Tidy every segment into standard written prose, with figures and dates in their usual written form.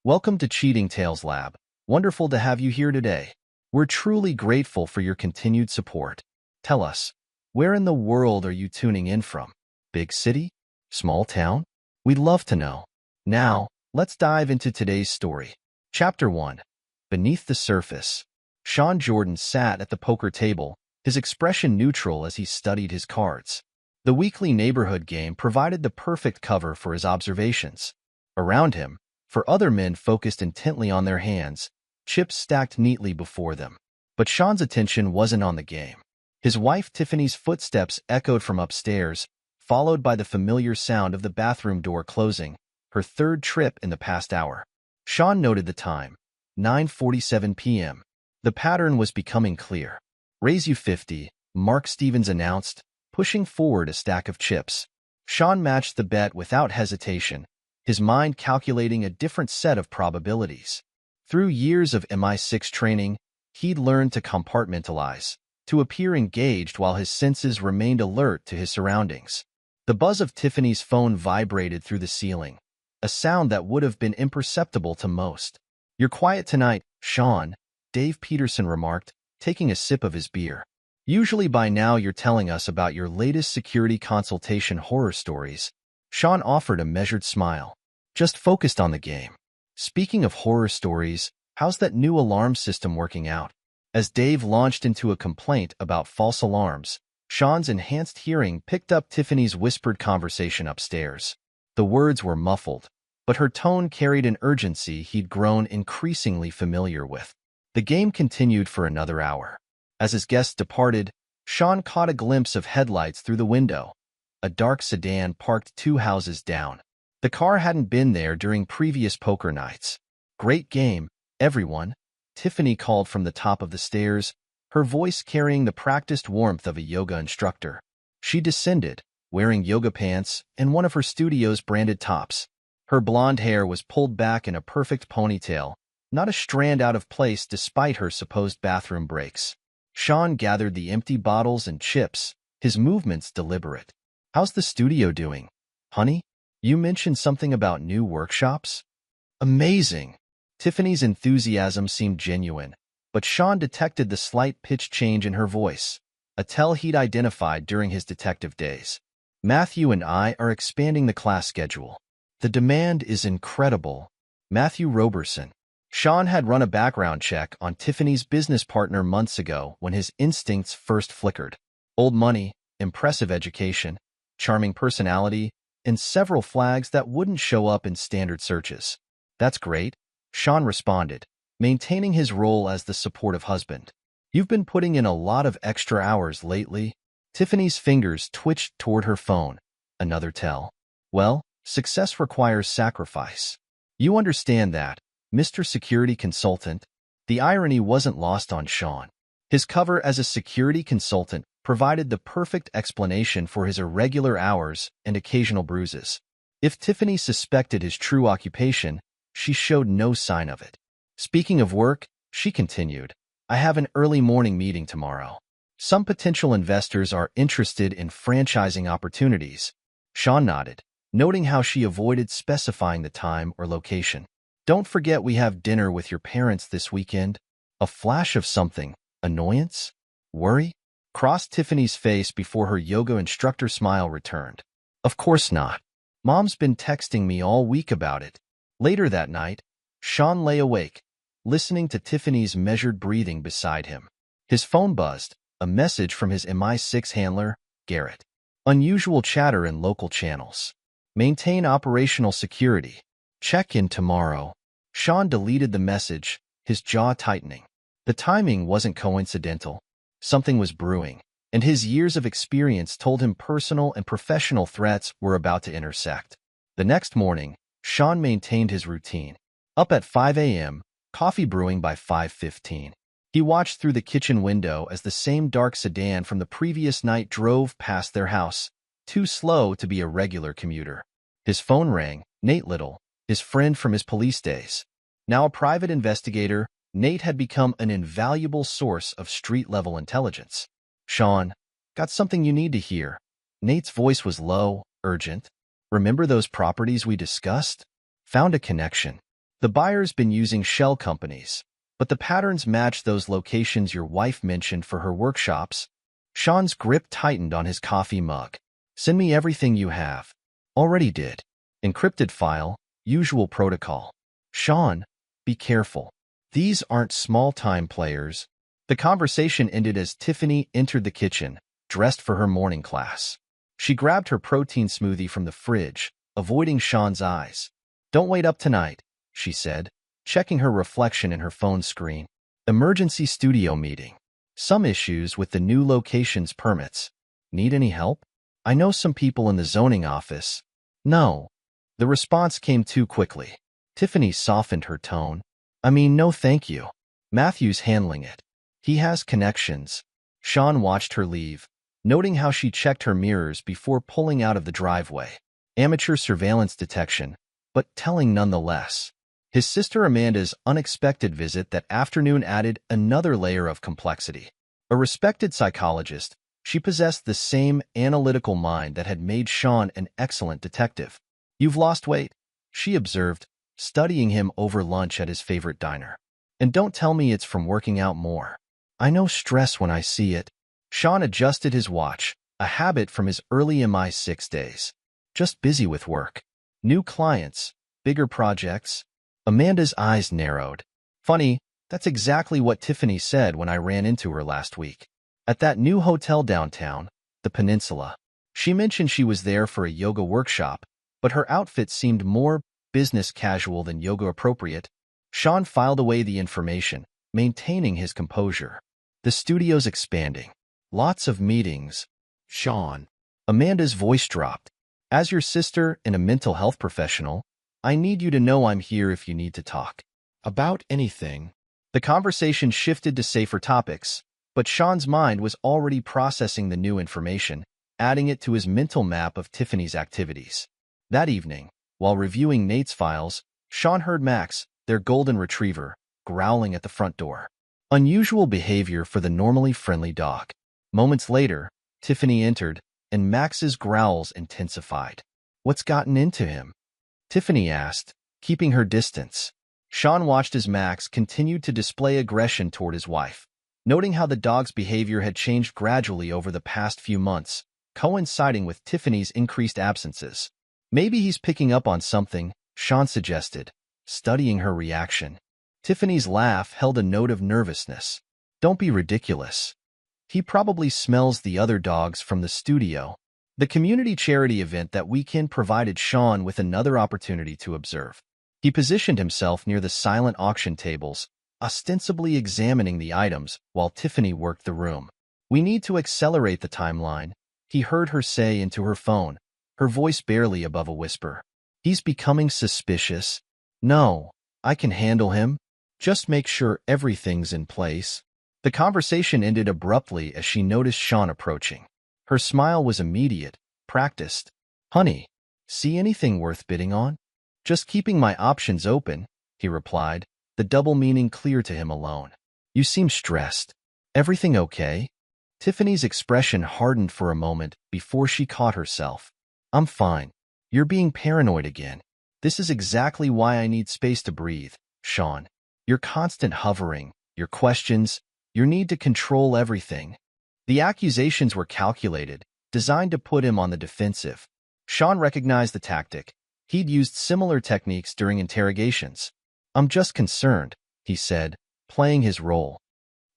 Welcome to Cheating Tales Lab. Wonderful to have you here today. We're truly grateful for your continued support. Tell us, where in the world are you tuning in from? Big city? Small town? We'd love to know. Now, let's dive into today's story. Chapter 1. Beneath the Surface. Sean Jordan sat at the poker table, his expression neutral as he studied his cards. The weekly neighborhood game provided the perfect cover for his observations. Around him, for other men focused intently on their hands, chips stacked neatly before them. But Sean's attention wasn't on the game. His wife Tiffany's footsteps echoed from upstairs, followed by the familiar sound of the bathroom door closing, her third trip in the past hour. Sean noted the time, 9:47 p.m. The pattern was becoming clear. "Raise you 50, Mark Stevens announced, pushing forward a stack of chips. Sean matched the bet without hesitation, his mind calculating a different set of probabilities. Through years of MI6 training, he'd learned to compartmentalize, to appear engaged while his senses remained alert to his surroundings. The buzz of Tiffany's phone vibrated through the ceiling, a sound that would have been imperceptible to most. "You're quiet tonight, Sean," Dave Peterson remarked, taking a sip of his beer. "Usually by now you're telling us about your latest security consultation horror stories." Sean offered a measured smile. "Just focused on the game." "Speaking of horror stories, how's that new alarm system working out?" As Dave launched into a complaint about false alarms, Sean's enhanced hearing picked up Tiffany's whispered conversation upstairs. The words were muffled, but her tone carried an urgency he'd grown increasingly familiar with. The game continued for another hour. As his guests departed, Sean caught a glimpse of headlights through the window. A dark sedan parked 2 houses down. The car hadn't been there during previous poker nights. "Great game, everyone," Tiffany called from the top of the stairs, her voice carrying the practiced warmth of a yoga instructor. She descended, wearing yoga pants and one of her studio's branded tops. Her blonde hair was pulled back in a perfect ponytail, not a strand out of place despite her supposed bathroom breaks. Sean gathered the empty bottles and chips, his movements deliberate. "How's the studio doing, honey? You mentioned something about new workshops?" "Amazing." Tiffany's enthusiasm seemed genuine, but Sean detected the slight pitch change in her voice, a tell he'd identified during his detective days. "Matthew and I are expanding the class schedule. The demand is incredible." Matthew Roberson. Sean had run a background check on Tiffany's business partner months ago when his instincts first flickered. Old money, impressive education, charming personality, and several flags that wouldn't show up in standard searches. "That's great," Sean responded, maintaining his role as the supportive husband. "You've been putting in a lot of extra hours lately." Tiffany's fingers twitched toward her phone. Another tell. "Well, success requires sacrifice. You understand that, Mr. Security Consultant." The irony wasn't lost on Sean. His cover as a security consultant provided the perfect explanation for his irregular hours and occasional bruises. If Tiffany suspected his true occupation, she showed no sign of it. "Speaking of work," she continued, "I have an early morning meeting tomorrow. Some potential investors are interested in franchising opportunities." Sean nodded, noting how she avoided specifying the time or location. "Don't forget we have dinner with your parents this weekend." A flash of something, annoyance? Worry? Crossed Tiffany's face before her yoga instructor smile returned. "Of course not. Mom's been texting me all week about it." Later that night, Sean lay awake, listening to Tiffany's measured breathing beside him. His phone buzzed, a message from his MI6 handler, Garrett. "Unusual chatter in local channels. Maintain operational security. Check in tomorrow." Sean deleted the message, his jaw tightening. The timing wasn't coincidental. Something was brewing, and his years of experience told him personal and professional threats were about to intersect. The next morning, Sean maintained his routine. Up at 5 a.m., coffee brewing by 5:15. He watched through the kitchen window as the same dark sedan from the previous night drove past their house, too slow to be a regular commuter. His phone rang. Nate Little, his friend from his police days. Now a private investigator, Nate had become an invaluable source of street-level intelligence. "Sean, got something you need to hear." Nate's voice was low, urgent. "Remember those properties we discussed? Found a connection." The buyer's been using shell companies, but the patterns match those locations your wife mentioned for her workshops. Sean's grip tightened on his coffee mug. Send me everything you have. Already did. Encrypted file, usual protocol. Sean, be careful. These aren't small-time players. The conversation ended as Tiffany entered the kitchen, dressed for her morning class. She grabbed her protein smoothie from the fridge, avoiding Sean's eyes. Don't wait up tonight, she said, checking her reflection in her phone screen. Emergency studio meeting. Some issues with the new location's permits. Need any help? I know some people in the zoning office. No. The response came too quickly. Tiffany softened her tone. No thank you. Matthew's handling it. He has connections. Sean watched her leave, noting how she checked her mirrors before pulling out of the driveway. Amateur surveillance detection, but telling nonetheless. His sister Amanda's unexpected visit that afternoon added another layer of complexity. A respected psychologist, she possessed the same analytical mind that had made Sean an excellent detective. You've lost weight, she observed, studying him over lunch at his favorite diner. And don't tell me it's from working out more. I know stress when I see it. Sean adjusted his watch, a habit from his early MI6 days. Just busy with work. New clients, bigger projects. Amanda's eyes narrowed. Funny, that's exactly what Tiffany said when I ran into her last week. At that new hotel downtown, the Peninsula. She mentioned she was there for a yoga workshop, but her outfit seemed more business casual than yoga appropriate. Sean filed away the information, maintaining his composure. The studio's expanding. Lots of meetings. Sean. Amanda's voice dropped. As your sister and a mental health professional, I need you to know I'm here if you need to talk. About anything. The conversation shifted to safer topics, but Sean's mind was already processing the new information, adding it to his mental map of Tiffany's activities. That evening, while reviewing Nate's files, Sean heard Max, their golden retriever, growling at the front door. Unusual behavior for the normally friendly dog. Moments later, Tiffany entered, and Max's growls intensified. What's gotten into him? Tiffany asked, keeping her distance. Sean watched as Max continued to display aggression toward his wife, noting how the dog's behavior had changed gradually over the past few months, coinciding with Tiffany's increased absences. Maybe he's picking up on something, Sean suggested, studying her reaction. Tiffany's laugh held a note of nervousness. Don't be ridiculous. He probably smells the other dogs from the studio. The community charity event that weekend provided Sean with another opportunity to observe. He positioned himself near the silent auction tables, ostensibly examining the items while Tiffany worked the room. We need to accelerate the timeline, he heard her say into her phone, her voice barely above a whisper. He's becoming suspicious. No, I can handle him. Just make sure everything's in place. The conversation ended abruptly as she noticed Sean approaching. Her smile was immediate, practiced. Honey, see anything worth bidding on? Just keeping my options open, he replied, the double meaning clear to him alone. You seem stressed. Everything okay? Tiffany's expression hardened for a moment before she caught herself. I'm fine. You're being paranoid again. This is exactly why I need space to breathe, Sean. Your constant hovering, your questions, your need to control everything. The accusations were calculated, designed to put him on the defensive. Sean recognized the tactic. He'd used similar techniques during interrogations. I'm just concerned, he said, playing his role.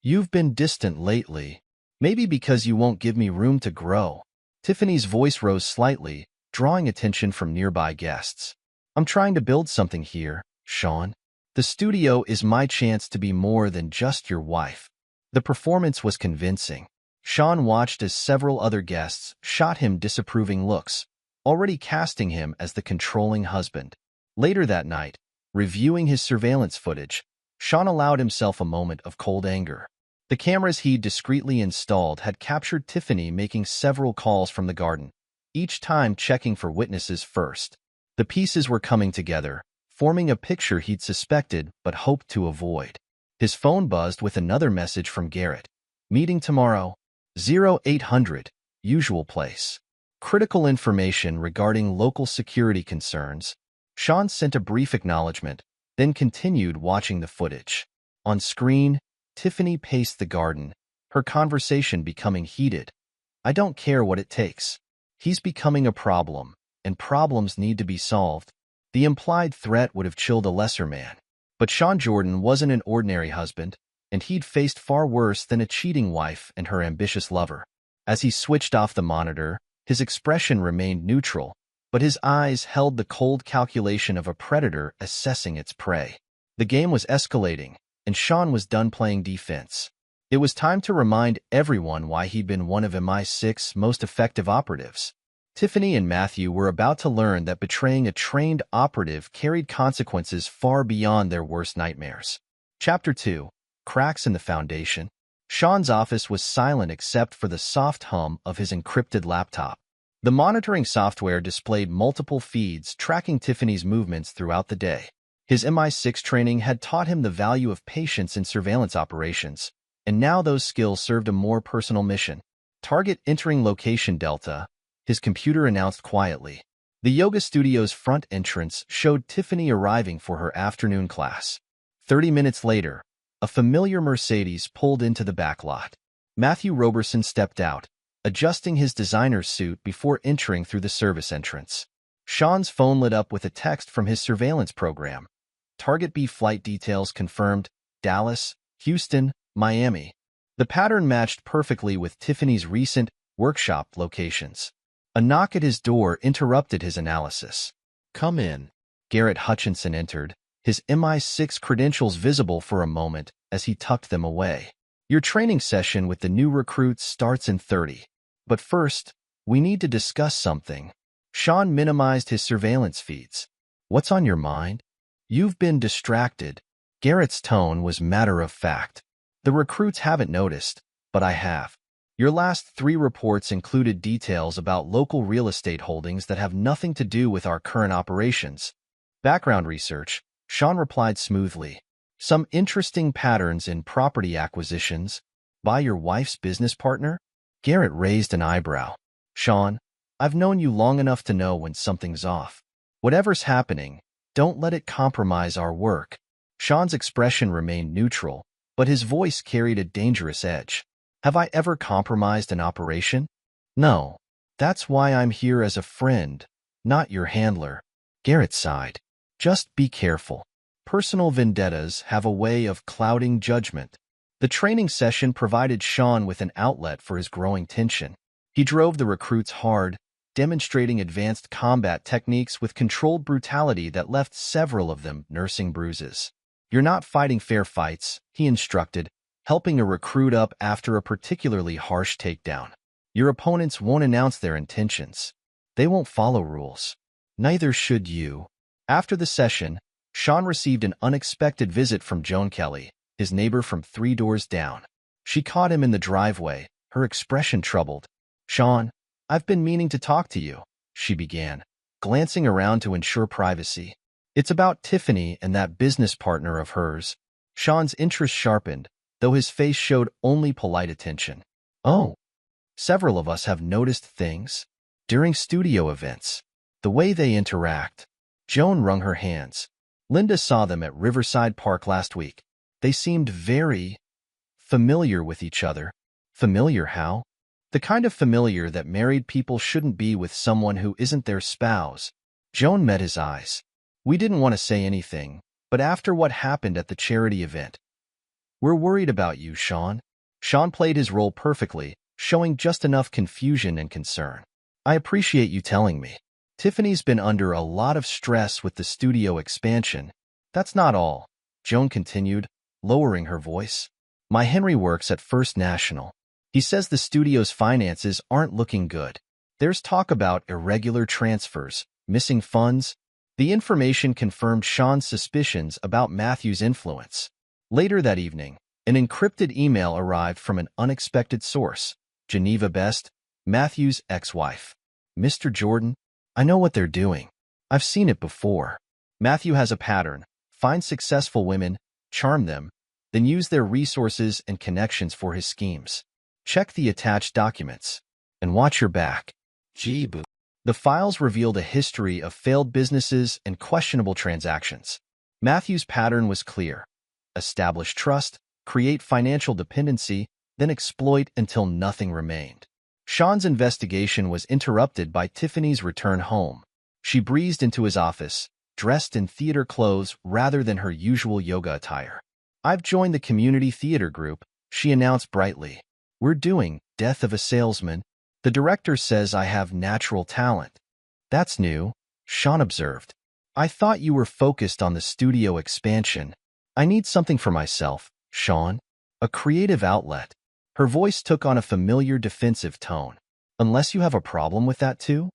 You've been distant lately. Maybe because you won't give me room to grow. Tiffany's voice rose slightly, drawing attention from nearby guests. I'm trying to build something here, Sean. The studio is my chance to be more than just your wife. The performance was convincing. Sean watched as several other guests shot him disapproving looks, already casting him as the controlling husband. Later that night, reviewing his surveillance footage, Sean allowed himself a moment of cold anger. The cameras he'd discreetly installed had captured Tiffany making several calls from the garden, each time checking for witnesses first. The pieces were coming together, forming a picture he'd suspected but hoped to avoid. His phone buzzed with another message from Garrett. Meeting tomorrow, 0800, usual place. Critical information regarding local security concerns. Sean sent a brief acknowledgement, then continued watching the footage. On screen, Tiffany paced the garden, her conversation becoming heated. I don't care what it takes. He's becoming a problem, and problems need to be solved. The implied threat would have chilled a lesser man. But Sean Jordan wasn't an ordinary husband, and he'd faced far worse than a cheating wife and her ambitious lover. As he switched off the monitor, his expression remained neutral, but his eyes held the cold calculation of a predator assessing its prey. The game was escalating, and Sean was done playing defense. It was time to remind everyone why he'd been one of MI6's most effective operatives. Tiffany and Matthew were about to learn that betraying a trained operative carried consequences far beyond their worst nightmares. Chapter 2. Cracks in the Foundation. Sean's office was silent except for the soft hum of his encrypted laptop. The monitoring software displayed multiple feeds tracking Tiffany's movements throughout the day. His MI6 training had taught him the value of patience in surveillance operations, and now those skills served a more personal mission. Target entering location Delta, his computer announced quietly. The yoga studio's front entrance showed Tiffany arriving for her afternoon class. 30 minutes later, a familiar Mercedes pulled into the back lot. Matthew Roberson stepped out, adjusting his designer's suit before entering through the service entrance. Sean's phone lit up with a text from his surveillance program. Target B flight details confirmed: Dallas, Houston, Miami. The pattern matched perfectly with Tiffany's recent workshop locations. A knock at his door interrupted his analysis. "Come in." Garrett Hutchinson entered, his MI6 credentials visible for a moment as he tucked them away. "Your training session with the new recruits starts in 30. But first, we need to discuss something." Sean minimized his surveillance feeds. "What's on your mind?" "You've been distracted." Garrett's tone was matter-of-fact. "The recruits haven't noticed, but I have. Your last 3 reports included details about local real estate holdings that have nothing to do with our current operations." "Background research," Sean replied smoothly. "Some interesting patterns in property acquisitions. By your wife's business partner?" Garrett raised an eyebrow. "Sean, I've known you long enough to know when something's off. Whatever's happening, don't let it compromise our work." Sean's expression remained neutral, but his voice carried a dangerous edge. "Have I ever compromised an operation? No. That's why I'm here as a friend, not your handler." Garrett sighed. "Just be careful. Personal vendettas have a way of clouding judgment." The training session provided Sean with an outlet for his growing tension. He drove the recruits hard, demonstrating advanced combat techniques with controlled brutality that left several of them nursing bruises. "You're not fighting fair fights," he instructed, helping a recruit up after a particularly harsh takedown. "Your opponents won't announce their intentions. They won't follow rules. Neither should you." After the session, Sean received an unexpected visit from Joan Kelly, his neighbor from 3 doors down. She caught him in the driveway, her expression troubled. "Sean, I've been meaning to talk to you," she began, glancing around to ensure privacy. "It's about Tiffany and that business partner of hers." Sean's interest sharpened, though his face showed only polite attention. "Oh, several of us have noticed things during studio events. The way they interact." Joan wrung her hands. "Linda saw them at Riverside Park last week. They seemed very familiar with each other." "Familiar how?" "The kind of familiar that married people shouldn't be with someone who isn't their spouse." Joan met his eyes. "We didn't want to say anything, but after what happened at the charity event, we're worried about you, Sean." Sean played his role perfectly, showing just enough confusion and concern. "I appreciate you telling me. Tiffany's been under a lot of stress with the studio expansion." "That's not all," Joan continued, lowering her voice. "My Henry works at First National. He says the studio's finances aren't looking good. There's talk about irregular transfers, missing funds." The information confirmed Sean's suspicions about Matthew's influence. Later that evening, an encrypted email arrived from an unexpected source: Geneva Best, Matthew's ex-wife. "Mr. Jordan, I know what they're doing. I've seen it before. Matthew has a pattern: find successful women, charm them, then use their resources and connections for his schemes. Check the attached documents. And watch your back." Jeeboo. The files revealed a history of failed businesses and questionable transactions. Matthew's pattern was clear. Establish trust, create financial dependency, then exploit until nothing remained. Sean's investigation was interrupted by Tiffany's return home. She breezed into his office, dressed in theater clothes rather than her usual yoga attire. "I've joined the community theater group," she announced brightly. "We're doing Death of a Salesman. The director says I have natural talent." "That's new," Sean observed. "I thought you were focused on the studio expansion." "I need something for myself, Sean. A creative outlet." Her voice took on a familiar defensive tone. "Unless you have a problem with that too?"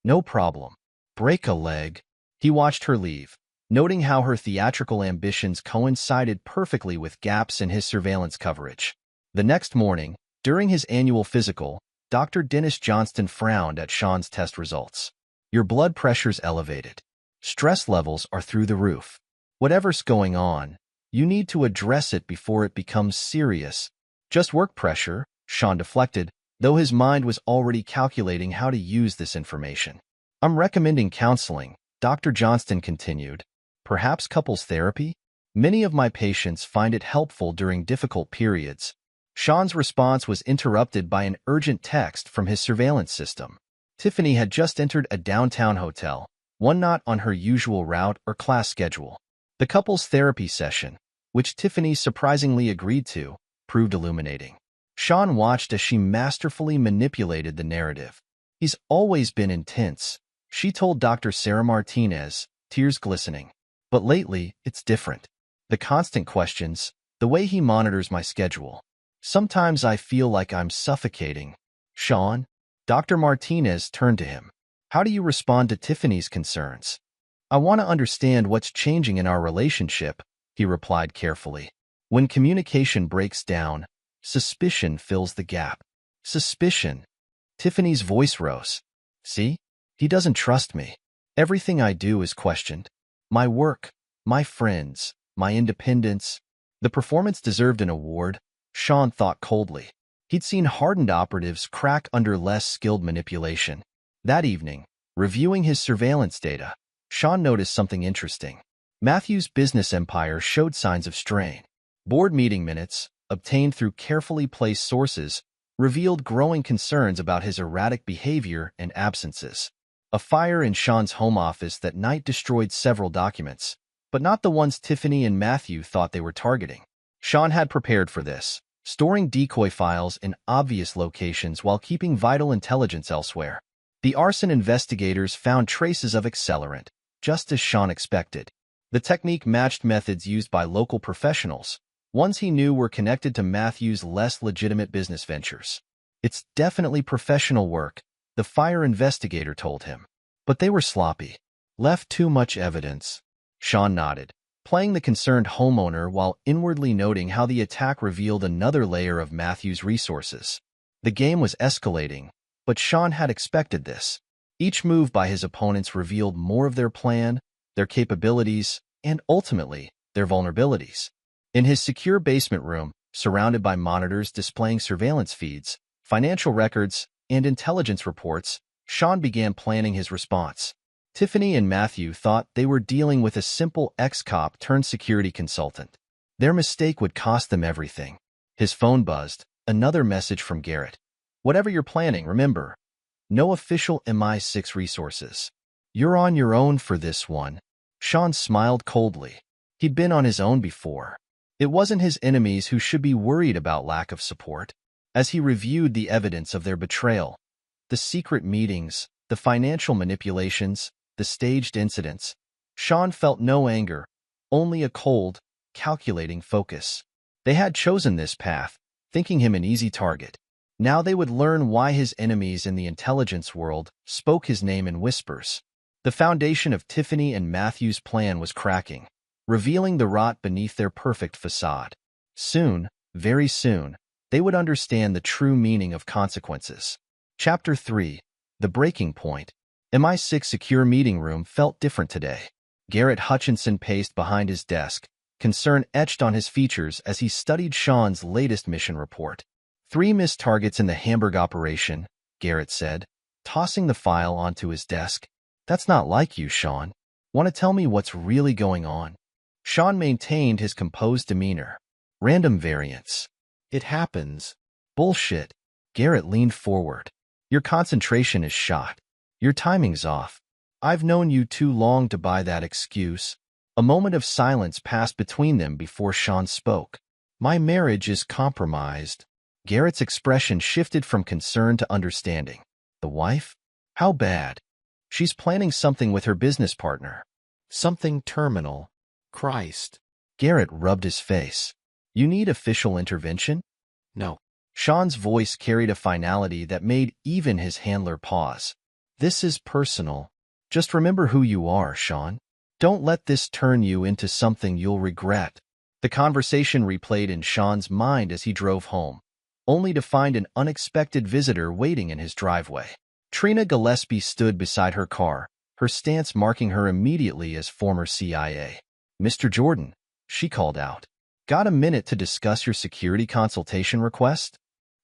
"No problem. Break a leg." He watched her leave, noting how her theatrical ambitions coincided perfectly with gaps in his surveillance coverage. The next morning, during his annual physical, Dr. Dennis Johnston frowned at Sean's test results. "Your blood pressure's elevated. Stress levels are through the roof. Whatever's going on, you need to address it before it becomes serious." "Just work pressure," Sean deflected, though his mind was already calculating how to use this information. "I'm recommending counseling," Dr. Johnston continued. "Perhaps couples therapy? Many of my patients find it helpful during difficult periods." Sean's response was interrupted by an urgent text from his surveillance system. Tiffany had just entered a downtown hotel, one not on her usual route or class schedule. The couple's therapy session, which Tiffany surprisingly agreed to, proved illuminating. Sean watched as she masterfully manipulated the narrative. "He's always been intense," she told Dr. Sarah Martinez, tears glistening. "But lately, it's different. The constant questions, the way he monitors my schedule. Sometimes I feel like I'm suffocating." "Sean?" Dr. Martinez turned to him. "How do you respond to Tiffany's concerns?" "I want to understand what's changing in our relationship," he replied carefully. "When communication breaks down, suspicion fills the gap." "Suspicion?" Tiffany's voice rose. "See? He doesn't trust me. Everything I do is questioned. My work, my friends, my independence." The performance deserved an award, Sean thought coldly. He'd seen hardened operatives crack under less skilled manipulation. That evening, reviewing his surveillance data, Sean noticed something interesting. Matthew's business empire showed signs of strain. Board meeting minutes, obtained through carefully placed sources, revealed growing concerns about his erratic behavior and absences. A fire in Sean's home office that night destroyed several documents, but not the ones Tiffany and Matthew thought they were targeting. Sean had prepared for this, storing decoy files in obvious locations while keeping vital intelligence elsewhere. The arson investigators found traces of accelerant, just as Sean expected. The technique matched methods used by local professionals, ones he knew were connected to Matthew's less legitimate business ventures. "It's definitely professional work," the fire investigator told him. "But they were sloppy. Left too much evidence." Sean nodded, playing the concerned homeowner while inwardly noting how the attack revealed another layer of Matthew's resources. The game was escalating, but Sean had expected this. Each move by his opponents revealed more of their plan, their capabilities, and ultimately, their vulnerabilities. In his secure basement room, surrounded by monitors displaying surveillance feeds, financial records, and intelligence reports, Sean began planning his response. Tiffany and Matthew thought they were dealing with a simple ex-cop turned security consultant. Their mistake would cost them everything. His phone buzzed, another message from Garrett. "Whatever you're planning, remember, no official MI6 resources. You're on your own for this one." Sean smiled coldly. He'd been on his own before. It wasn't his enemies who should be worried about lack of support. As he reviewed the evidence of their betrayal, the secret meetings, the financial manipulations, the staged incidents, Sean felt no anger, only a cold, calculating focus. They had chosen this path, thinking him an easy target. Now they would learn why his enemies in the intelligence world spoke his name in whispers. The foundation of Tiffany and Matthew's plan was cracking, revealing the rot beneath their perfect facade. Soon, very soon, they would understand the true meaning of consequences. Chapter 3. The Breaking Point. MI6 secure meeting room felt different today. Garrett Hutchinson paced behind his desk, concern etched on his features as he studied Sean's latest mission report. 3 missed targets in the Hamburg operation, Garrett said, tossing the file onto his desk. "That's not like you, Sean. Want to tell me what's really going on?" Sean maintained his composed demeanor. Random variance. It happens. Bullshit. Garrett leaned forward. Your concentration is shot. Your timing's off. I've known you too long to buy that excuse. A moment of silence passed between them before Sean spoke. My marriage is compromised. Garrett's expression shifted from concern to understanding. The wife? How bad? She's planning something with her business partner. Something terminal. Christ. Garrett rubbed his face. You need official intervention? No. Sean's voice carried a finality that made even his handler pause. This is personal. Just remember who you are, Sean. Don't let this turn you into something you'll regret. The conversation replayed in Sean's mind as he drove home, only to find an unexpected visitor waiting in his driveway. Trina Gillespie stood beside her car, her stance marking her immediately as former CIA. Mr. Jordan, she called out. Got a minute to discuss your security consultation request?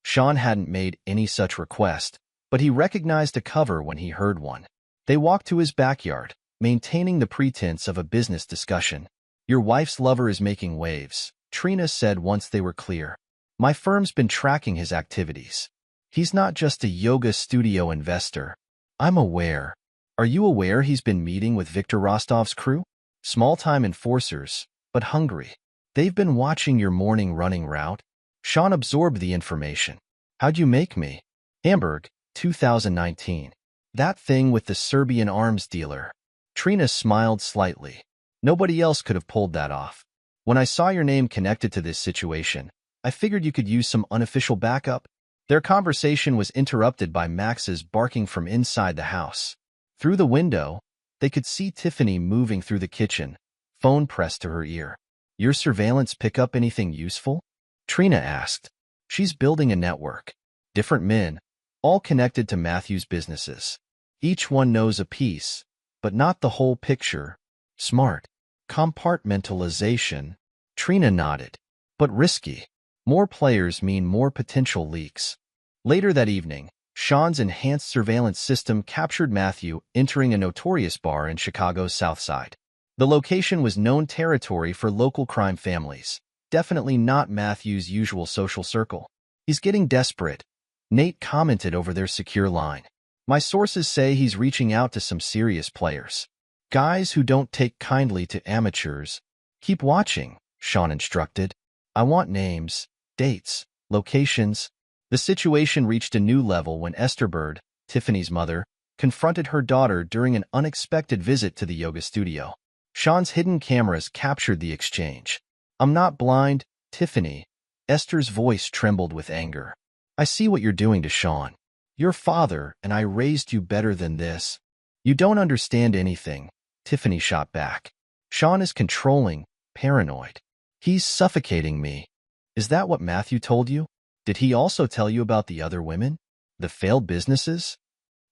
Sean hadn't made any such request, but he recognized a cover when he heard one. They walked to his backyard, maintaining the pretense of a business discussion. Your wife's lover is making waves, Trina said once they were clear. My firm's been tracking his activities. He's not just a yoga studio investor. I'm aware. Are you aware he's been meeting with Viktor Rostov's crew? Small-time enforcers, but hungry. They've been watching your morning running route. Sean absorbed the information. How'd you make me? Hamburg, 2019. That thing with the Serbian arms dealer. Trina smiled slightly. Nobody else could have pulled that off. When I saw your name connected to this situation, I figured you could use some unofficial backup. Their conversation was interrupted by Max's barking from inside the house. Through the window, they could see Tiffany moving through the kitchen, phone pressed to her ear. Your surveillance pick up anything useful? Trina asked. She's building a network. Different men, all connected to Matthew's businesses. Each one knows a piece, but not the whole picture. Smart. Compartmentalization. Trina nodded. But risky. More players mean more potential leaks. Later that evening, Sean's enhanced surveillance system captured Matthew entering a notorious bar in Chicago's South Side. The location was known territory for local crime families, definitely not Matthew's usual social circle. He's getting desperate, Nate commented over their secure line. My sources say he's reaching out to some serious players. Guys who don't take kindly to amateurs. Keep watching, Sean instructed. I want names, dates, locations. The situation reached a new level when Esther Bird, Tiffany's mother, confronted her daughter during an unexpected visit to the yoga studio. Sean's hidden cameras captured the exchange. I'm not blind, Tiffany. Esther's voice trembled with anger. I see what you're doing to Sean. Your father and I raised you better than this. You don't understand anything, Tiffany shot back. Sean is controlling, paranoid. He's suffocating me. Is that what Matthew told you? Did he also tell you about the other women? The failed businesses?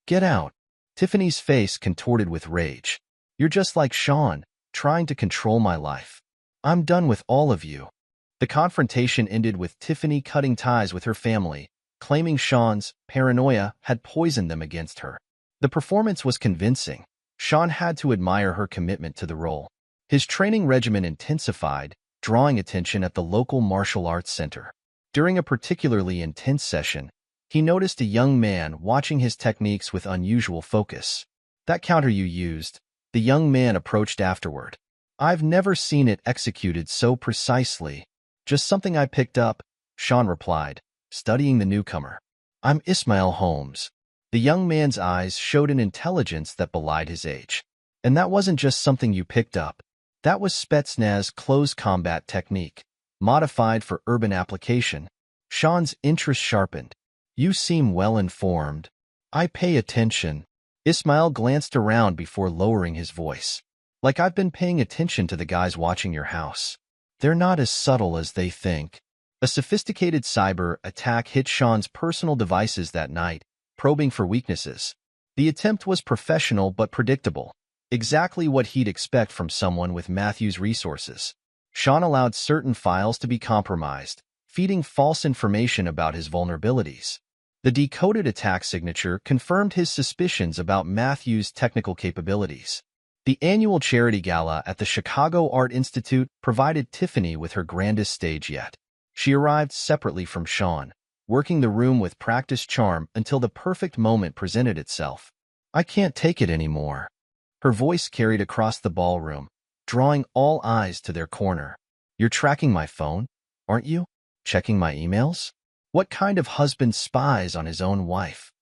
Get out. Tiffany's face contorted with rage. You're just like Sean, trying to control my life. I'm done with all of you. The confrontation ended with Tiffany cutting ties with her family, claiming Sean's paranoia had poisoned them against her. The performance was convincing. Sean had to admire her commitment to the role. His training regimen intensified, drawing attention at the local martial arts center. During a particularly intense session, he noticed a young man watching his techniques with unusual focus. That counter you used, the young man approached afterward. I've never seen it executed so precisely. Just something I picked up, Sean replied, studying the newcomer. I'm Ismail Holmes. The young man's eyes showed an intelligence that belied his age. And that wasn't just something you picked up. That was Spetsnaz close combat technique, modified for urban application. Sean's interest sharpened. You seem well informed. I pay attention. Ismail glanced around before lowering his voice. Like I've been paying attention to the guys watching your house. They're not as subtle as they think. A sophisticated cyber attack hit Sean's personal devices that night, probing for weaknesses. The attempt was professional but predictable. Exactly what he'd expect from someone with Matthew's resources. Sean allowed certain files to be compromised, feeding false information about his vulnerabilities. The decoded attack signature confirmed his suspicions about Matthew's technical capabilities. The annual charity gala at the Chicago Art Institute provided Tiffany with her grandest stage yet. She arrived separately from Sean, working the room with practiced charm until the perfect moment presented itself. "I can't take it anymore." Her voice carried across the ballroom, drawing all eyes to their corner. "You're tracking my phone, aren't you? Checking my emails? What kind of husband spies on his own wife?"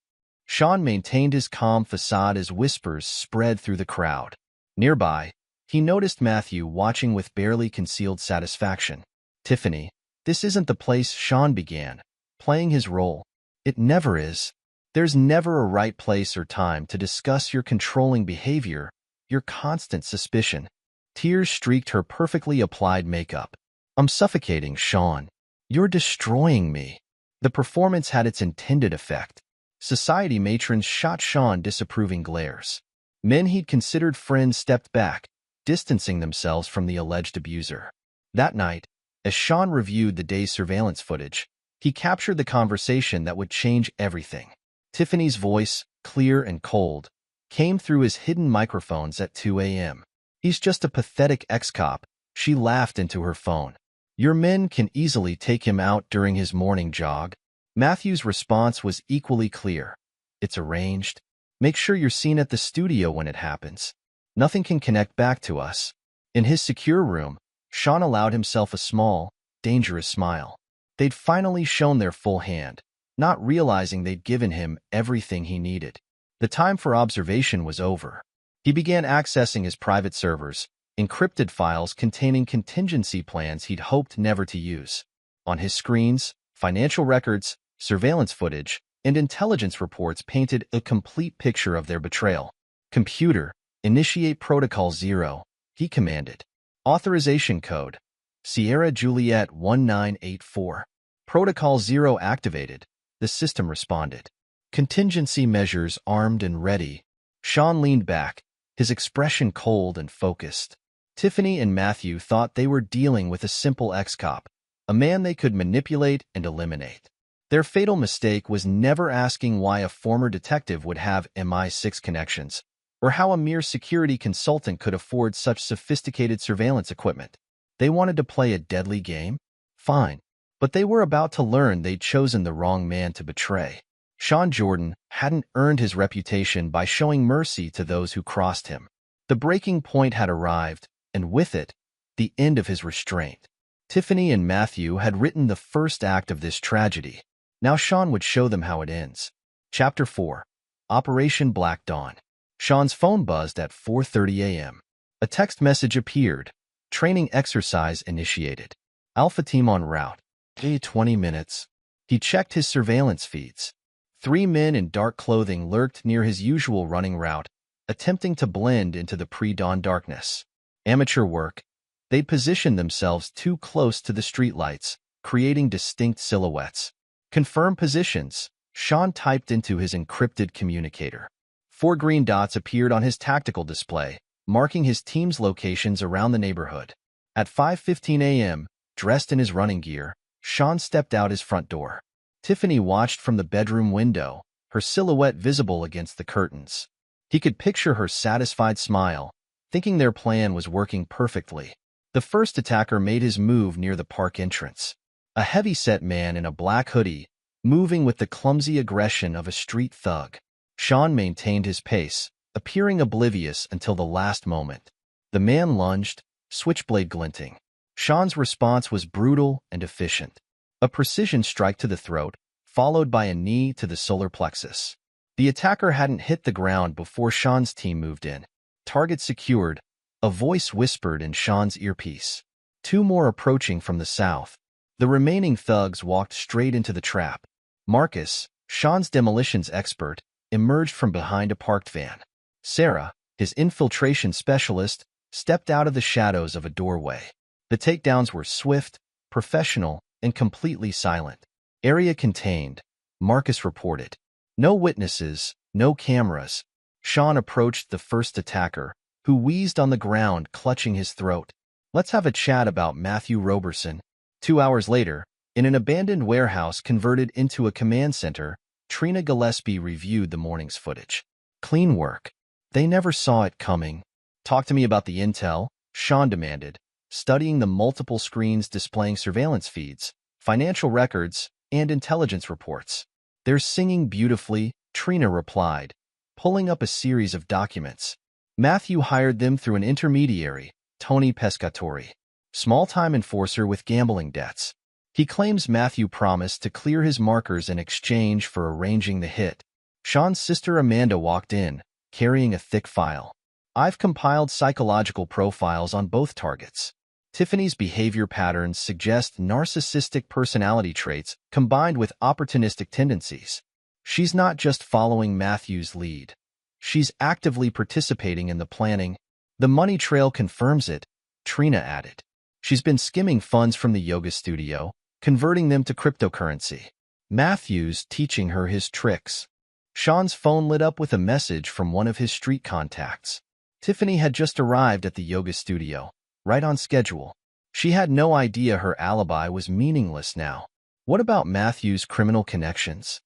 Sean maintained his calm facade as whispers spread through the crowd. Nearby, he noticed Matthew watching with barely concealed satisfaction. "Tiffany, this isn't the place," Sean began, playing his role. "It never is. There's never a right place or time to discuss your controlling behavior, your constant suspicion." Tears streaked her perfectly applied makeup. "I'm suffocating, Sean. You're destroying me." The performance had its intended effect. Society matrons shot Sean disapproving glares. Men he'd considered friends stepped back, distancing themselves from the alleged abuser. That night, as Sean reviewed the day's surveillance footage, he captured the conversation that would change everything. Tiffany's voice, clear and cold, came through his hidden microphones at 2 a.m. "He's just a pathetic ex-cop," she laughed into her phone. "Your men can easily take him out during his morning jog." Matthew's response was equally clear. "It's arranged. Make sure you're seen at the studio when it happens. Nothing can connect back to us." In his secure room, Sean allowed himself a small, dangerous smile. They'd finally shown their full hand, not realizing they'd given him everything he needed. The time for observation was over. He began accessing his private servers, encrypted files containing contingency plans he'd hoped never to use. On his screens, financial records, surveillance footage, and intelligence reports painted a complete picture of their betrayal. "Computer, initiate Protocol 0, he commanded. "Authorization code, Sierra Juliet 1984. "Protocol 0 activated," the system responded. "Contingency measures armed and ready." Sean leaned back, his expression cold and focused. Tiffany and Matthew thought they were dealing with a simple ex-cop, a man they could manipulate and eliminate. Their fatal mistake was never asking why a former detective would have MI6 connections, or how a mere security consultant could afford such sophisticated surveillance equipment. They wanted to play a deadly game? Fine. But they were about to learn they'd chosen the wrong man to betray. Sean Jordan hadn't earned his reputation by showing mercy to those who crossed him. The breaking point had arrived, and with it, the end of his restraint. Tiffany and Matthew had written the first act of this tragedy. Now Sean would show them how it ends. Chapter 4. Operation Black Dawn. Sean's phone buzzed at 4:30 a.m. A text message appeared. "Training exercise initiated. Alpha team en route. 20 minutes." He checked his surveillance feeds. 3 men in dark clothing lurked near his usual running route, attempting to blend into the pre-dawn darkness. Amateur work. They'd positioned themselves too close to the streetlights, creating distinct silhouettes. "Confirm positions," Sean typed into his encrypted communicator. 4 green dots appeared on his tactical display, marking his team's locations around the neighborhood. At 5:15 a.m., dressed in his running gear, Sean stepped out his front door. Tiffany watched from the bedroom window, her silhouette visible against the curtains. He could picture her satisfied smile, thinking their plan was working perfectly. The first attacker made his move near the park entrance. A heavy-set man in a black hoodie, moving with the clumsy aggression of a street thug. Sean maintained his pace, appearing oblivious until the last moment. The man lunged, switchblade glinting. Sean's response was brutal and efficient. A precision strike to the throat, followed by a knee to the solar plexus. The attacker hadn't hit the ground before Sean's team moved in. "Target secured," a voice whispered in Sean's earpiece. 2 more approaching from the south. The remaining thugs walked straight into the trap. Marcus, Sean's demolitions expert, emerged from behind a parked van. Sarah, his infiltration specialist, stepped out of the shadows of a doorway. The takedowns were swift, professional, and completely silent. "Area contained," Marcus reported. "No witnesses, no cameras." Sean approached the first attacker, who wheezed on the ground, clutching his throat. "Let's have a chat about Matthew Roberson." 2 hours later, in an abandoned warehouse converted into a command center, Trina Gillespie reviewed the morning's footage. "Clean work. They never saw it coming." Talk to me about the intel, Sean demanded, studying the multiple screens displaying surveillance feeds, financial records, and intelligence reports. They're singing beautifully, Trina replied, pulling up a series of documents. Matthew hired them through an intermediary, Tony Pescatori, small-time enforcer with gambling debts. He claims Matthew promised to clear his markers in exchange for arranging the hit. Sean's sister Amanda walked in, carrying a thick file. I've compiled psychological profiles on both targets. Tiffany's behavior patterns suggest narcissistic personality traits combined with opportunistic tendencies. She's not just following Matthew's lead. She's actively participating in the planning. The money trail confirms it, Trina added. She's been skimming funds from the yoga studio, converting them to cryptocurrency. Matthew's teaching her his tricks. Sean's phone lit up with a message from one of his street contacts. Tiffany had just arrived at the yoga studio, right on schedule. She had no idea her alibi was meaningless now. What about Matthew's criminal connections?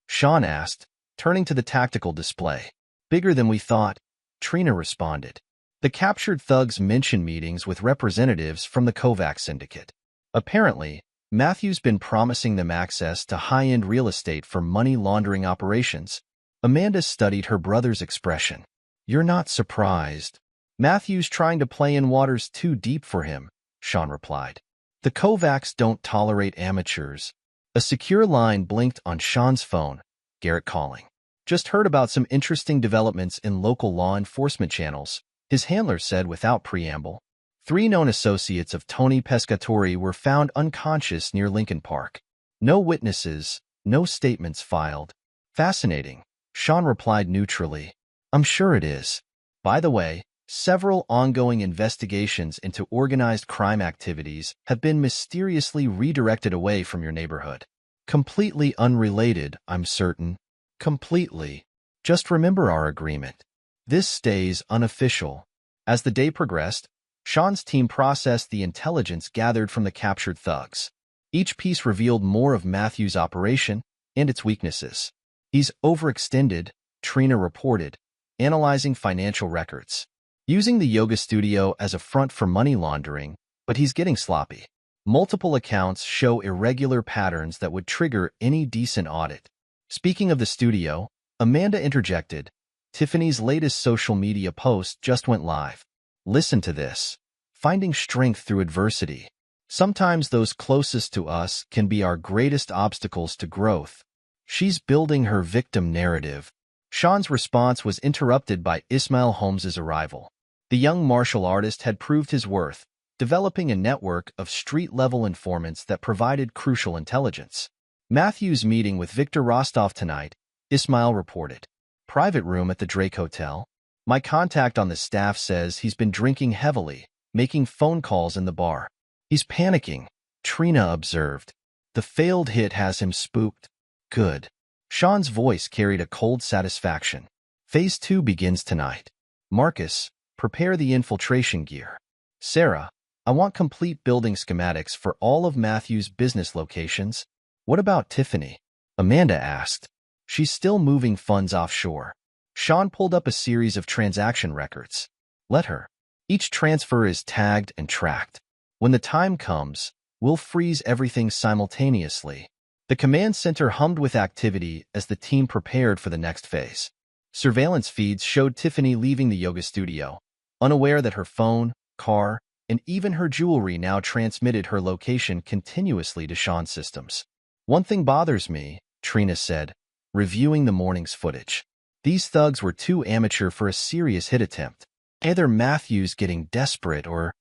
Sean asked, turning to the tactical display. Bigger than we thought, Trina responded. The captured thugs mention meetings with representatives from the Kovacs syndicate. Apparently, Matthew's been promising them access to high-end real estate for money laundering operations. Amanda studied her brother's expression. You're not surprised. Matthew's trying to play in waters too deep for him, Sean replied. The Kovacs don't tolerate amateurs. A secure line blinked on Sean's phone. Garrett calling. Just heard about some interesting developments in local law enforcement channels, his handler said without preamble. 3 known associates of Tony Pescatori were found unconscious near Lincoln Park. No witnesses, no statements filed. Fascinating, Sean replied neutrally. I'm sure it is. By the way, several ongoing investigations into organized crime activities have been mysteriously redirected away from your neighborhood. Completely unrelated, I'm certain. Completely. Just remember our agreement. This stays unofficial. As the day progressed, Sean's team processed the intelligence gathered from the captured thugs. Each piece revealed more of Matthew's operation and its weaknesses. He's overextended, Trina reported, analyzing financial records. Using the yoga studio as a front for money laundering, but he's getting sloppy. Multiple accounts show irregular patterns that would trigger any decent audit. Speaking of the studio, Amanda interjected, Tiffany's latest social media post just went live. Listen to this. Finding strength through adversity. Sometimes those closest to us can be our greatest obstacles to growth. She's building her victim narrative. Sean's response was interrupted by Ismail Holmes's arrival. The young martial artist had proved his worth, developing a network of street-level informants that provided crucial intelligence. Matthew's meeting with Victor Rostov tonight, Ismail reported. Private room at the Drake Hotel. My contact on the staff says he's been drinking heavily, making phone calls in the bar. He's panicking, Trina observed. The failed hit has him spooked. Good. Sean's voice carried a cold satisfaction. Phase 2 begins tonight. Marcus, prepare the infiltration gear. Sarah, I want complete building schematics for all of Matthew's business locations. What about Tiffany? Amanda asked. She's still moving funds offshore. Sean pulled up a series of transaction records. Let her. Each transfer is tagged and tracked. When the time comes, we'll freeze everything simultaneously. The command center hummed with activity as the team prepared for the next phase. Surveillance feeds showed Tiffany leaving the yoga studio, unaware that her phone, car, and even her jewelry now transmitted her location continuously to Sean's systems. One thing bothers me, Trina said, reviewing the morning's footage. These thugs were too amateur for a serious hit attempt. Either Matthew's getting desperate or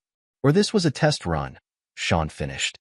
this was a test run, Sean finished.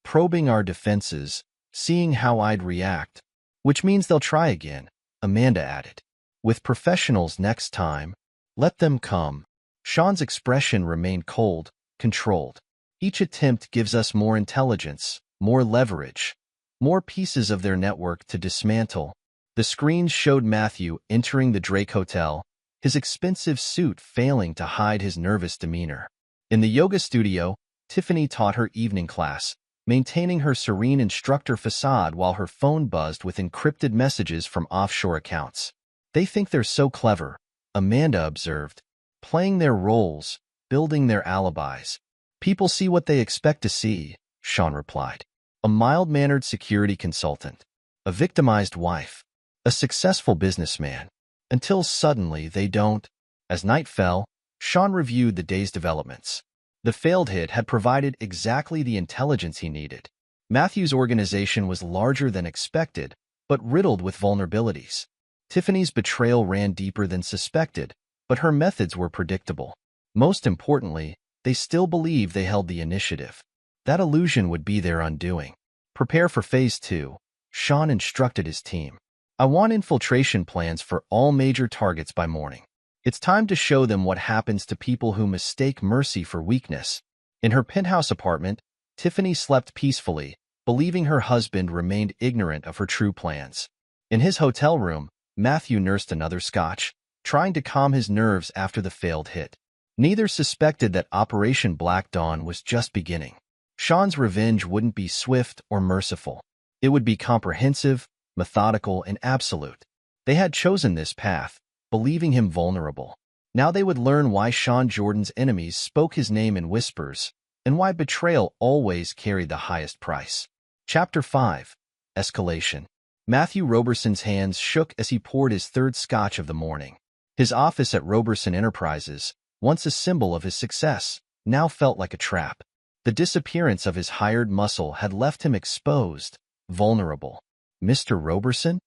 Probing our defenses, seeing how I'd react, which means they'll try again, Amanda added. With professionals next time, let them come. Sean's expression remained cold, controlled. Each attempt gives us more intelligence, more leverage, more pieces of their network to dismantle. The screens showed Matthew entering the Drake Hotel, his expensive suit failing to hide his nervous demeanor. In the yoga studio, Tiffany taught her evening class, maintaining her serene instructor facade while her phone buzzed with encrypted messages from offshore accounts. They think they're so clever, Amanda observed. playing their roles, building their alibis. People see what they expect to see, Sean replied. A mild-mannered security consultant, a victimized wife, a successful businessman, until suddenly they don't. As night fell, Sean reviewed the day's developments. The failed hit had provided exactly the intelligence he needed. Matthew's organization was larger than expected, but riddled with vulnerabilities. Tiffany's betrayal ran deeper than suspected, but her methods were predictable. Most importantly, they still believed they held the initiative. That illusion would be their undoing. Prepare for Phase 2, Sean instructed his team. I want infiltration plans for all major targets by morning. It's time to show them what happens to people who mistake mercy for weakness. In her penthouse apartment, Tiffany slept peacefully, believing her husband remained ignorant of her true plans. In his hotel room, Matthew nursed another scotch, trying to calm his nerves after the failed hit. Neither suspected that Operation Black Dawn was just beginning. Sean's revenge wouldn't be swift or merciful. It would be comprehensive, methodical, and absolute. They had chosen this path, believing him vulnerable. Now they would learn why Sean Jordan's enemies spoke his name in whispers, and why betrayal always carried the highest price. Chapter 5. Escalation. Matthew Roberson's hands shook as he poured his third scotch of the morning. His office at Roberson Enterprises, once a symbol of his success, now felt like a trap. The disappearance of his hired muscle had left him exposed, vulnerable. Mr. Roberson?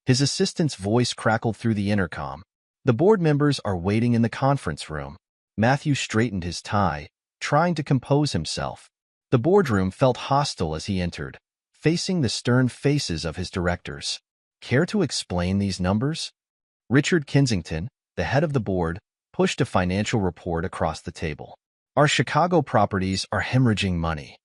His assistant's voice crackled through the intercom. The board members are waiting in the conference room. Matthew straightened his tie, trying to compose himself. The boardroom felt hostile as he entered, facing the stern faces of his directors. Care to explain these numbers? Richard Kensington, the head of the board, pushed a financial report across the table. Our Chicago properties are hemorrhaging money.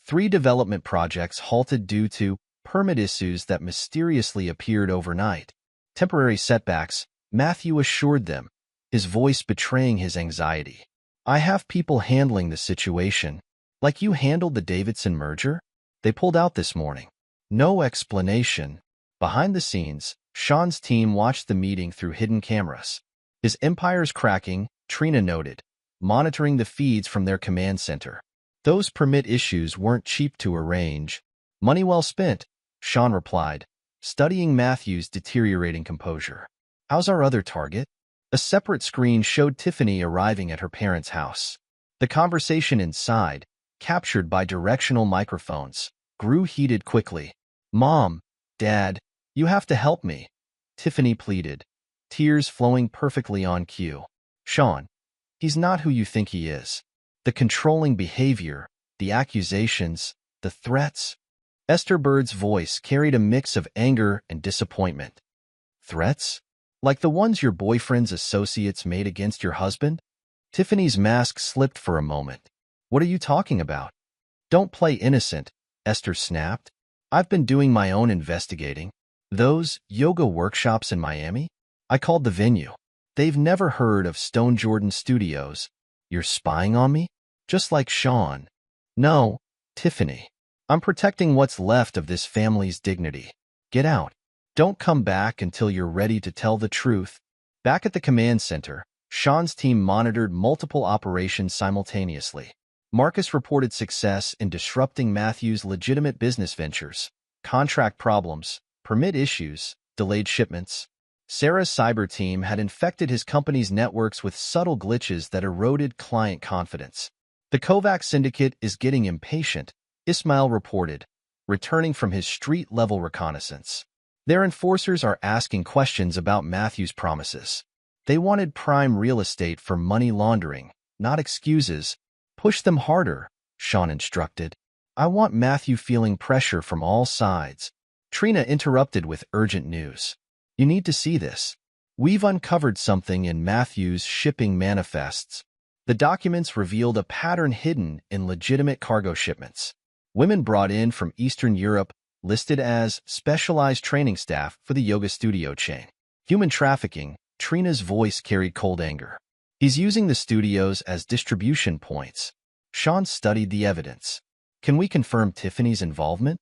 3 development projects halted due to permit issues that mysteriously appeared overnight. Temporary setbacks, Matthew assured them, his voice betraying his anxiety. I have people handling the situation, like you handled the Davidson merger? They pulled out this morning. No explanation. Behind the scenes, Sean's team watched the meeting through hidden cameras. His empire's cracking, Trina noted, monitoring the feeds from their command center. Those permit issues weren't cheap to arrange. Money well spent, Sean replied, studying Matthew's deteriorating composure. How's our other target? A separate screen showed Tiffany arriving at her parents' house. The conversation inside, captured by directional microphones, grew heated quickly. Mom, Dad, you have to help me, Tiffany pleaded, tears flowing perfectly on cue. Sean, he's not who you think he is. The controlling behavior, the accusations, the threats. Esther Bird's voice carried a mix of anger and disappointment. Threats? Like the ones your boyfriend's associates made against your husband? Tiffany's mask slipped for a moment. What are you talking about? Don't play innocent, Esther snapped. I've been doing my own investigating. Those yoga workshops in Miami? I called the venue. They've never heard of Stone Jordan Studios. You're spying on me? Just like Sean. No, Tiffany. I'm protecting what's left of this family's dignity. Get out. Don't come back until you're ready to tell the truth. Back at the command center, Sean's team monitored multiple operations simultaneously. Marcus reported success in disrupting Matthew's legitimate business ventures, contract problems, permit issues, delayed shipments. Sarah's cyber team had infected his company's networks with subtle glitches that eroded client confidence. The Kovacs syndicate is getting impatient, Ismail reported, returning from his street-level reconnaissance. Their enforcers are asking questions about Matthew's promises. They wanted prime real estate for money laundering, not excuses. Push them harder, Sean instructed. I want Matthew feeling pressure from all sides. Trina interrupted with urgent news. You need to see this. We've uncovered something in Matthew's shipping manifests. The documents revealed a pattern hidden in legitimate cargo shipments. Women brought in from Eastern Europe listed as specialized training staff for the yoga studio chain. Human trafficking, Trina's voice carried cold anger. He's using the studios as distribution points. Sean studied the evidence. Can we confirm Tiffany's involvement?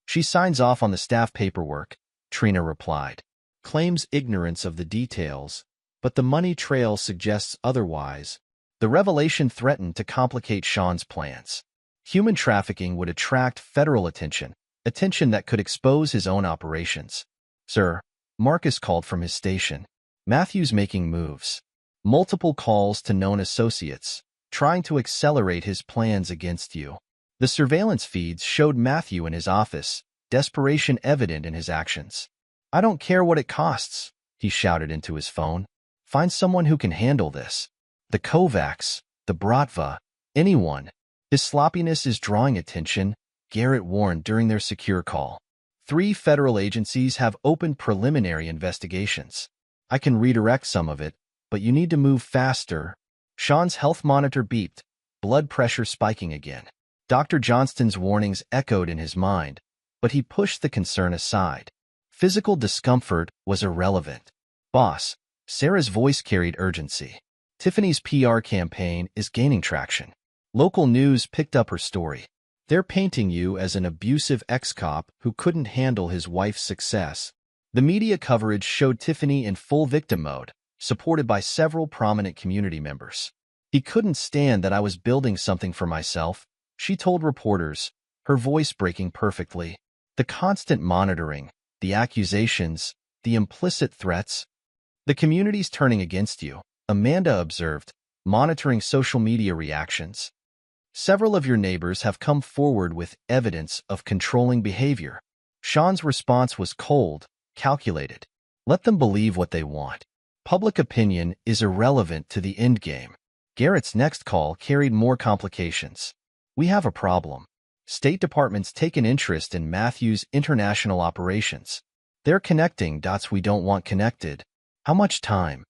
She signs off on the staff paperwork, Trina replied. Claims ignorance of the details, but the money trail suggests otherwise. The revelation threatened to complicate Sean's plans. Human trafficking would attract federal attention that could expose his own operations. Sir, Marcus called from his station. Matthew's making moves. Multiple calls to known associates, trying to accelerate his plans against you. The surveillance feeds showed Matthew in his office, desperation evident in his actions. I don't care what it costs, he shouted into his phone. Find someone who can handle this. The Kovacs, the Bratva, anyone. His sloppiness is drawing attention, Garrett warned during their secure call. 3 federal agencies have opened preliminary investigations. I can redirect some of it, but you need to move faster. Sean's health monitor beeped, blood pressure spiking again. Dr. Johnston's warnings echoed in his mind, but he pushed the concern aside. Physical discomfort was irrelevant. Boss, Sarah's voice carried urgency. Tiffany's PR campaign is gaining traction. Local news picked up her story. They're painting you as an abusive ex-cop who couldn't handle his wife's success. The media coverage showed Tiffany in full victim mode, supported by several prominent community members. He couldn't stand that I was building something for myself, she told reporters, her voice breaking perfectly. The constant monitoring, the accusations, the implicit threats. The community's turning against you, Amanda observed, monitoring social media reactions. Several of your neighbors have come forward with evidence of controlling behavior. Sean's response was cold, calculated. Let them believe what they want. Public opinion is irrelevant to the endgame. Garrett's next call carried more complications. We have a problem. State Department's taken interest in Matthew's international operations. They're connecting dots we don't want connected. How much time?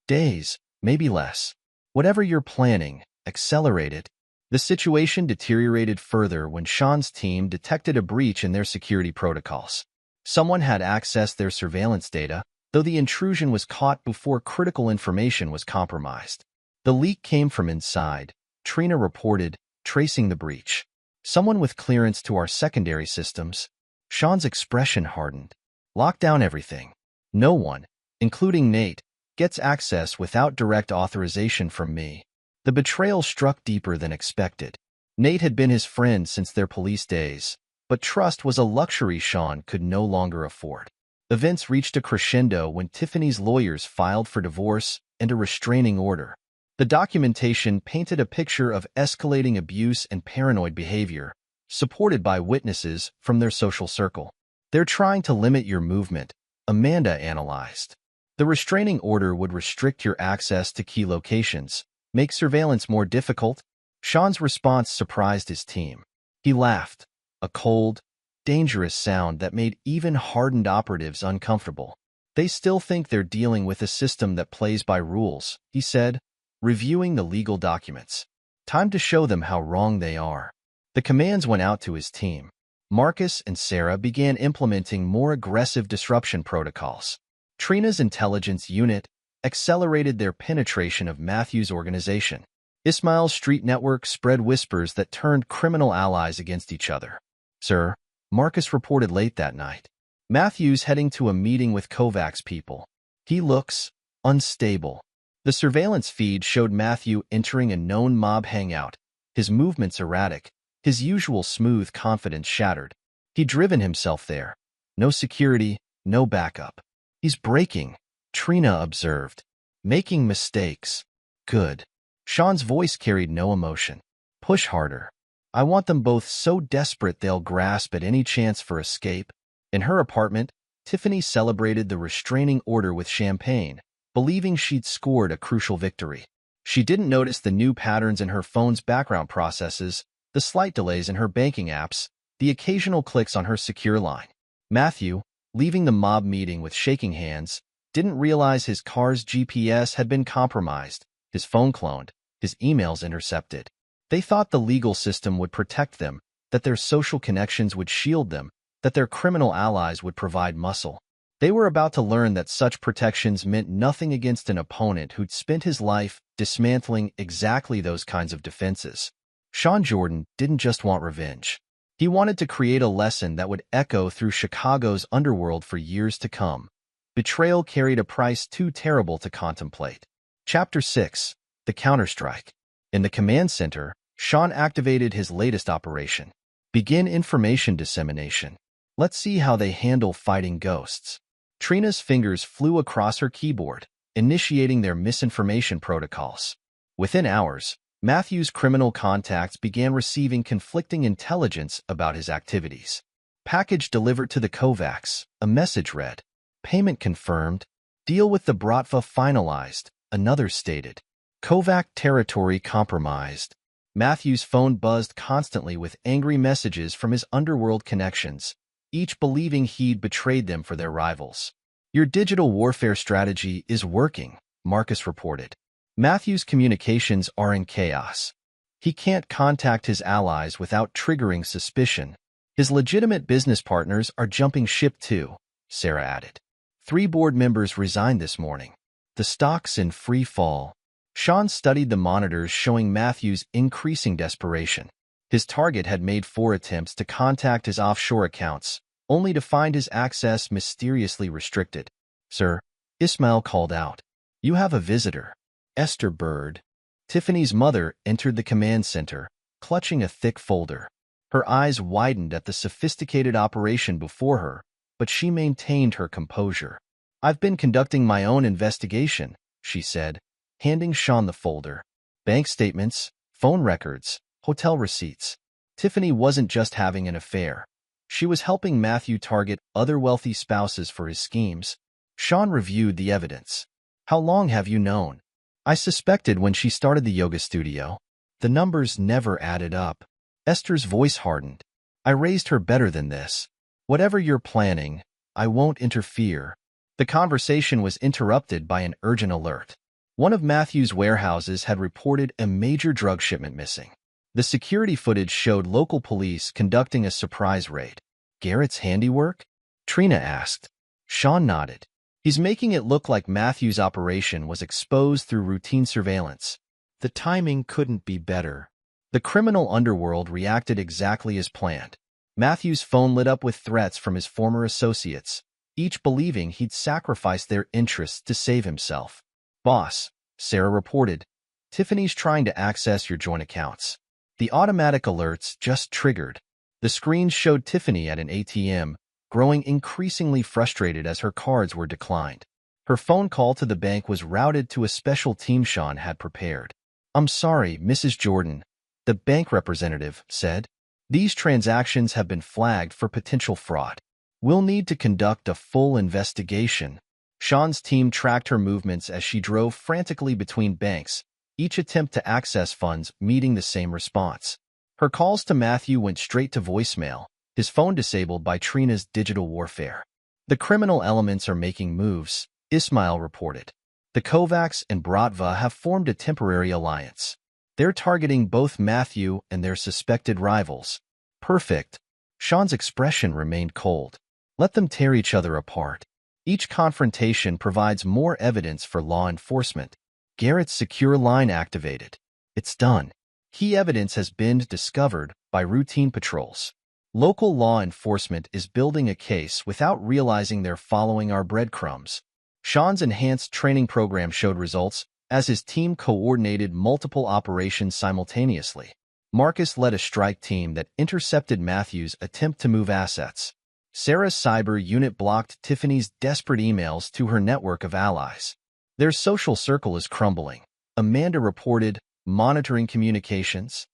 Days, maybe less. Whatever you're planning, accelerate it. The situation deteriorated further when Sean's team detected a breach in their security protocols. Someone had accessed their surveillance data, though the intrusion was caught before critical information was compromised. The leak came from inside, Trina reported, tracing the breach. Someone with clearance to our secondary systems. Sean's expression hardened. Lock down everything. No one, including Nate, gets access without direct authorization from me. The betrayal struck deeper than expected. Nate had been his friend since their police days, but trust was a luxury Sean could no longer afford. Events reached a crescendo when Tiffany's lawyers filed for divorce and a restraining order. The documentation painted a picture of escalating abuse and paranoid behavior, supported by witnesses from their social circle. They're trying to limit your movement, Amanda analyzed. The restraining order would restrict your access to key locations, make surveillance more difficult. Sean's response surprised his team. He laughed, a cold, dangerous sound that made even hardened operatives uncomfortable. They still think they're dealing with a system that plays by rules, he said, reviewing the legal documents. Time to show them how wrong they are. The commands went out to his team. Marcus and Sarah began implementing more aggressive disruption protocols. Trina's intelligence unit accelerated their penetration of Matthew's organization. Ismail's street network spread whispers that turned criminal allies against each other. Sir, Marcus reported late that night. Matthew's heading to a meeting with Kovacs people. He looks unstable. The surveillance feed showed Matthew entering a known mob hangout, his movements erratic, his usual smooth confidence shattered. He'd driven himself there. No security, no backup. He's breaking, Trina observed. Making mistakes. Good. Sean's voice carried no emotion. Push harder. I want them both so desperate they'll grasp at any chance for escape. In her apartment, Tiffany celebrated the restraining order with champagne, believing she'd scored a crucial victory. She didn't notice the new patterns in her phone's background processes, the slight delays in her banking apps, the occasional clicks on her secure line. Matthew, leaving the mob meeting with shaking hands, didn't realize his car's GPS had been compromised, his phone cloned, his emails intercepted. They thought the legal system would protect them, that their social connections would shield them, that their criminal allies would provide muscle. They were about to learn that such protections meant nothing against an opponent who'd spent his life dismantling exactly those kinds of defenses. Sean Jordan didn't just want revenge. He wanted to create a lesson that would echo through Chicago's underworld for years to come. Betrayal carried a price too terrible to contemplate. Chapter 6. The Counterstrike. In the command center, Sean activated his latest operation. Begin information dissemination. Let's see how they handle fighting ghosts. Trina's fingers flew across her keyboard, initiating their misinformation protocols. Within hours, Matthew's criminal contacts began receiving conflicting intelligence about his activities. Package delivered to the Kovacs, a message read. Payment confirmed. Deal with the Bratva finalized, another stated. Kovac territory compromised. Matthew's phone buzzed constantly with angry messages from his underworld connections, each believing he'd betrayed them for their rivals. Your digital warfare strategy is working, Marcus reported. Matthew's communications are in chaos. He can't contact his allies without triggering suspicion. His legitimate business partners are jumping ship too, Sarah added. 3 board members resigned this morning. The stock's in free fall. Sean studied the monitors showing Matthew's increasing desperation. His target had made 4 attempts to contact his offshore accounts, only to find his access mysteriously restricted. Sir, Ismail called out. You have a visitor. Esther Bird. Tiffany's mother entered the command center, clutching a thick folder. Her eyes widened at the sophisticated operation before her, but she maintained her composure. I've been conducting my own investigation, she said, handing Sean the folder. Bank statements, phone records, hotel receipts. Tiffany wasn't just having an affair. She was helping Matthew target other wealthy spouses for his schemes. Sean reviewed the evidence. How long have you known? I suspected when she started the yoga studio. The numbers never added up. Esther's voice hardened. I raised her better than this. Whatever you're planning, I won't interfere. The conversation was interrupted by an urgent alert. One of Matthew's warehouses had reported a major drug shipment missing. The security footage showed local police conducting a surprise raid. Garrett's handiwork? Trina asked. Sean nodded. He's making it look like Matthew's operation was exposed through routine surveillance. The timing couldn't be better. The criminal underworld reacted exactly as planned. Matthew's phone lit up with threats from his former associates, each believing he'd sacrificed their interests to save himself. Boss, Sarah reported, Tiffany's trying to access your joint accounts. The automatic alerts just triggered. The screen showed Tiffany at an ATM, growing increasingly frustrated as her cards were declined. Her phone call to the bank was routed to a special team Sean had prepared. I'm sorry, Mrs. Jordan, the bank representative said. These transactions have been flagged for potential fraud. We'll need to conduct a full investigation. Sean's team tracked her movements as she drove frantically between banks, each attempt to access funds meeting the same response. Her calls to Matthew went straight to voicemail, his phone disabled by Trina's digital warfare. The criminal elements are making moves, Ismail reported. The Kovacs and Bratva have formed a temporary alliance. They're targeting both Matthew and their suspected rivals. Perfect. Sean's expression remained cold. Let them tear each other apart. Each confrontation provides more evidence for law enforcement. Garrett's secure line activated. It's done. Key evidence has been discovered by routine patrols. Local law enforcement is building a case without realizing they're following our breadcrumbs. Sean's enhanced training program showed results as his team coordinated multiple operations simultaneously. Marcus led a strike team that intercepted Matthew's attempt to move assets. Sarah's cyber unit blocked Tiffany's desperate emails to her network of allies. Their social circle is crumbling, Amanda reported, monitoring communications.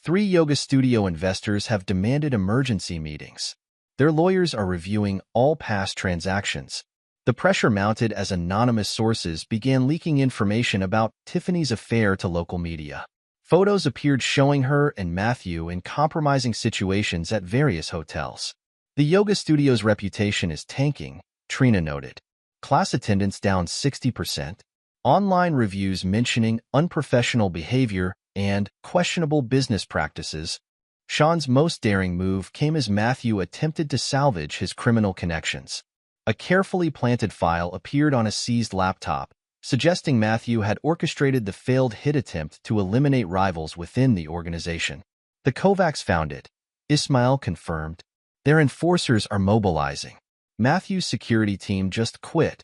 3 yoga studio investors have demanded emergency meetings. Their lawyers are reviewing all past transactions. The pressure mounted as anonymous sources began leaking information about Tiffany's affair to local media. Photos appeared showing her and Matthew in compromising situations at various hotels. The yoga studio's reputation is tanking, Trina noted. Class attendance down 60%. Online reviews mentioning unprofessional behavior and questionable business practices. Sean's most daring move came as Matthew attempted to salvage his criminal connections. A carefully planted file appeared on a seized laptop, suggesting Matthew had orchestrated the failed hit attempt to eliminate rivals within the organization. The Kovacs found it. Ismail confirmed. Their enforcers are mobilizing. Matthew's security team just quit,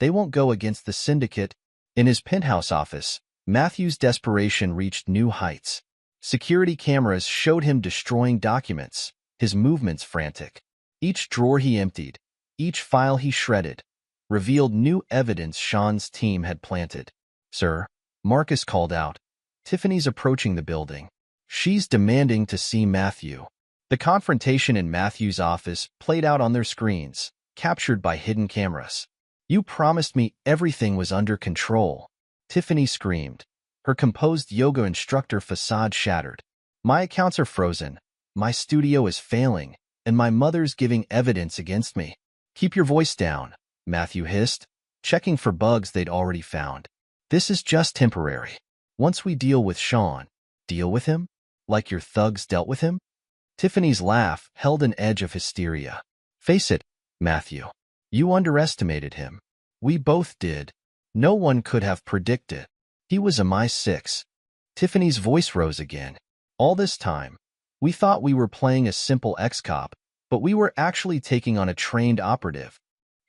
They won't go against the syndicate. In his penthouse office, Matthew's desperation reached new heights. Security cameras showed him destroying documents, his movements frantic. Each drawer he emptied, each file he shredded, revealed new evidence Sean's team had planted. "Sir," Marcus called out, "Tiffany's approaching the building. She's demanding to see Matthew." The confrontation in Matthew's office played out on their screens, captured by hidden cameras. "You promised me everything was under control," Tiffany screamed, her composed yoga instructor facade shattered. "My accounts are frozen, my studio is failing, and my mother's giving evidence against me." "Keep your voice down," Matthew hissed, checking for bugs they'd already found. "This is just temporary. Once we deal with Sean." "Deal with him? Like your thugs dealt with him?" Tiffany's laugh held an edge of hysteria. "Face it, Matthew. You underestimated him. We both did. No one could have predicted. He was a MI6. Tiffany's voice rose again. "All this time, we thought we were playing a simple ex-cop, but we were actually taking on a trained operative."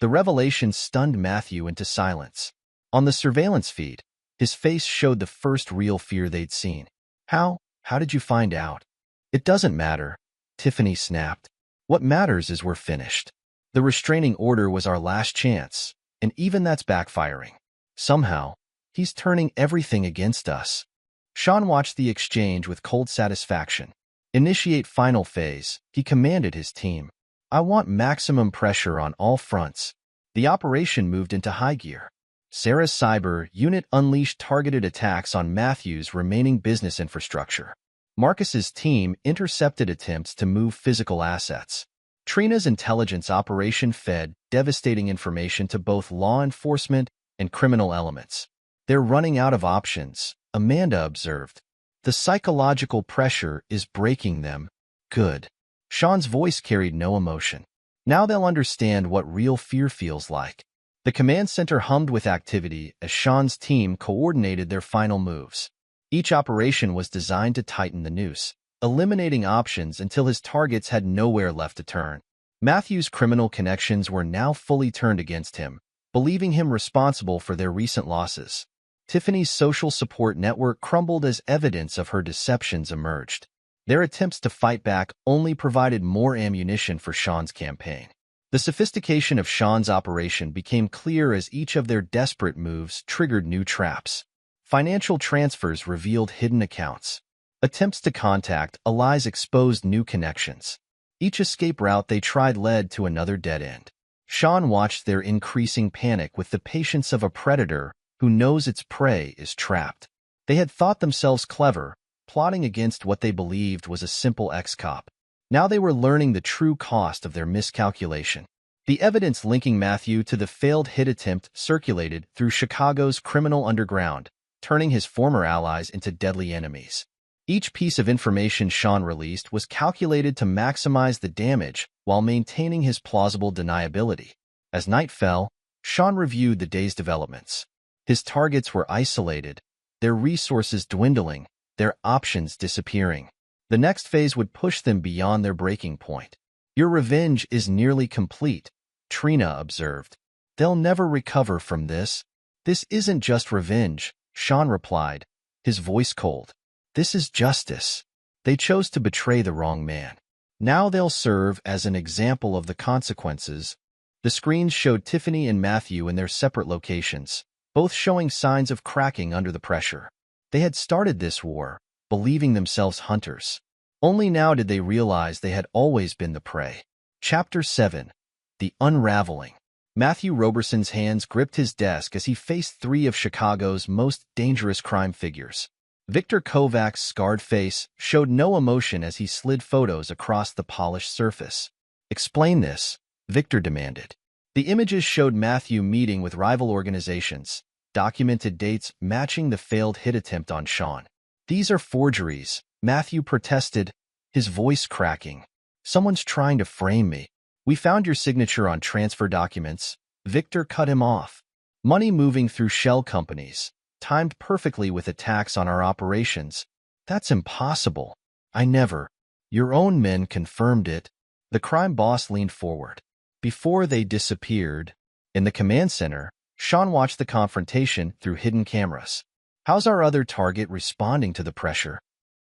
The revelation stunned Matthew into silence. On the surveillance feed, his face showed the first real fear they'd seen. How did you find out?" "It doesn't matter," Tiffany snapped. "What matters is we're finished. The restraining order was our last chance, and even that's backfiring. Somehow, he's turning everything against us." Sean watched the exchange with cold satisfaction. "Initiate final phase," he commanded his team. "I want maximum pressure on all fronts." The operation moved into high gear. Sarah's cyber unit unleashed targeted attacks on Matthew's remaining business infrastructure. Marcus's team intercepted attempts to move physical assets. Trina's intelligence operation fed devastating information to both law enforcement and criminal elements. "They're running out of options," Amanda observed. "The psychological pressure is breaking them." "Good." Sean's voice carried no emotion. "Now they'll understand what real fear feels like." The command center hummed with activity as Sean's team coordinated their final moves. Each operation was designed to tighten the noose, eliminating options until his targets had nowhere left to turn. Matthew's criminal connections were now fully turned against him, believing him responsible for their recent losses. Tiffany's social support network crumbled as evidence of her deceptions emerged. Their attempts to fight back only provided more ammunition for Sean's campaign. The sophistication of Sean's operation became clear as each of their desperate moves triggered new traps. Financial transfers revealed hidden accounts. Attempts to contact allies exposed new connections. Each escape route they tried led to another dead end. Sean watched their increasing panic with the patience of a predator who knows its prey is trapped. They had thought themselves clever, plotting against what they believed was a simple ex-cop. Now they were learning the true cost of their miscalculation. The evidence linking Matthew to the failed hit attempt circulated through Chicago's criminal underground, turning his former allies into deadly enemies. Each piece of information Sean released was calculated to maximize the damage while maintaining his plausible deniability. As night fell, Sean reviewed the day's developments. His targets were isolated, their resources dwindling, their options disappearing. The next phase would push them beyond their breaking point. "Your revenge is nearly complete," Trina observed. "They'll never recover from this." "This isn't just revenge," Sean replied, his voice cold. "This is justice. They chose to betray the wrong man. Now they'll serve as an example of the consequences." The screens showed Tiffany and Matthew in their separate locations, both showing signs of cracking under the pressure. They had started this war, believing themselves hunters. Only now did they realize they had always been the prey. Chapter 7. The Unraveling. Matthew Roberson's hands gripped his desk as he faced three of Chicago's most dangerous crime figures. Victor Kovac's scarred face showed no emotion as he slid photos across the polished surface. "Explain this," Victor demanded. The images showed Matthew meeting with rival organizations, documented dates matching the failed hit attempt on Sean. "These are forgeries," Matthew protested, his voice cracking. "Someone's trying to frame me." "We found your signature on transfer documents," Victor cut him off. "Money moving through shell companies, timed perfectly with attacks on our operations." "That's impossible." "I never." "Your own men confirmed it." The crime boss leaned forward. "Before they disappeared." In the command center, Sean watched the confrontation through hidden cameras. How's our other target responding to the pressure?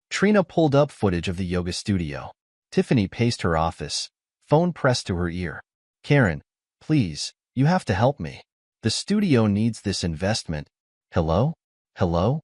Trina pulled up footage of the yoga studio. Tiffany paced her office, phone pressed to her ear. Karen, please, you have to help me. The studio needs this investment. Hello? Hello?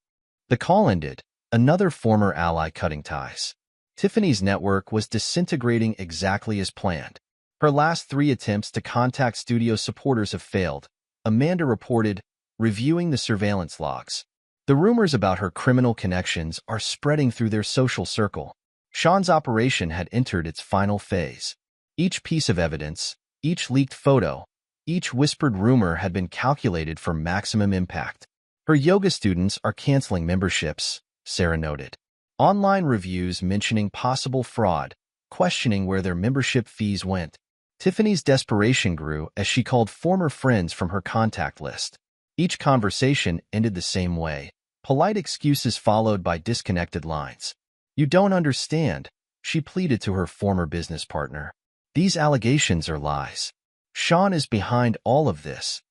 The call ended. Another former ally cutting ties. Tiffany's network was disintegrating exactly as planned. Her last 3 attempts to contact studio supporters have failed, Amanda reported, reviewing the surveillance logs. The rumors about her criminal connections are spreading through their social circle. Sean's operation had entered its final phase. Each piece of evidence, each leaked photo, each whispered rumor had been calculated for maximum impact. Her yoga students are canceling memberships, Sarah noted. Online reviews mentioning possible fraud, questioning where their membership fees went. Tiffany's desperation grew as she called former friends from her contact list. Each conversation ended the same way. Polite excuses followed by disconnected lines. You don't understand, she pleaded to her former business partner. These allegations are lies. Sean is behind all of this.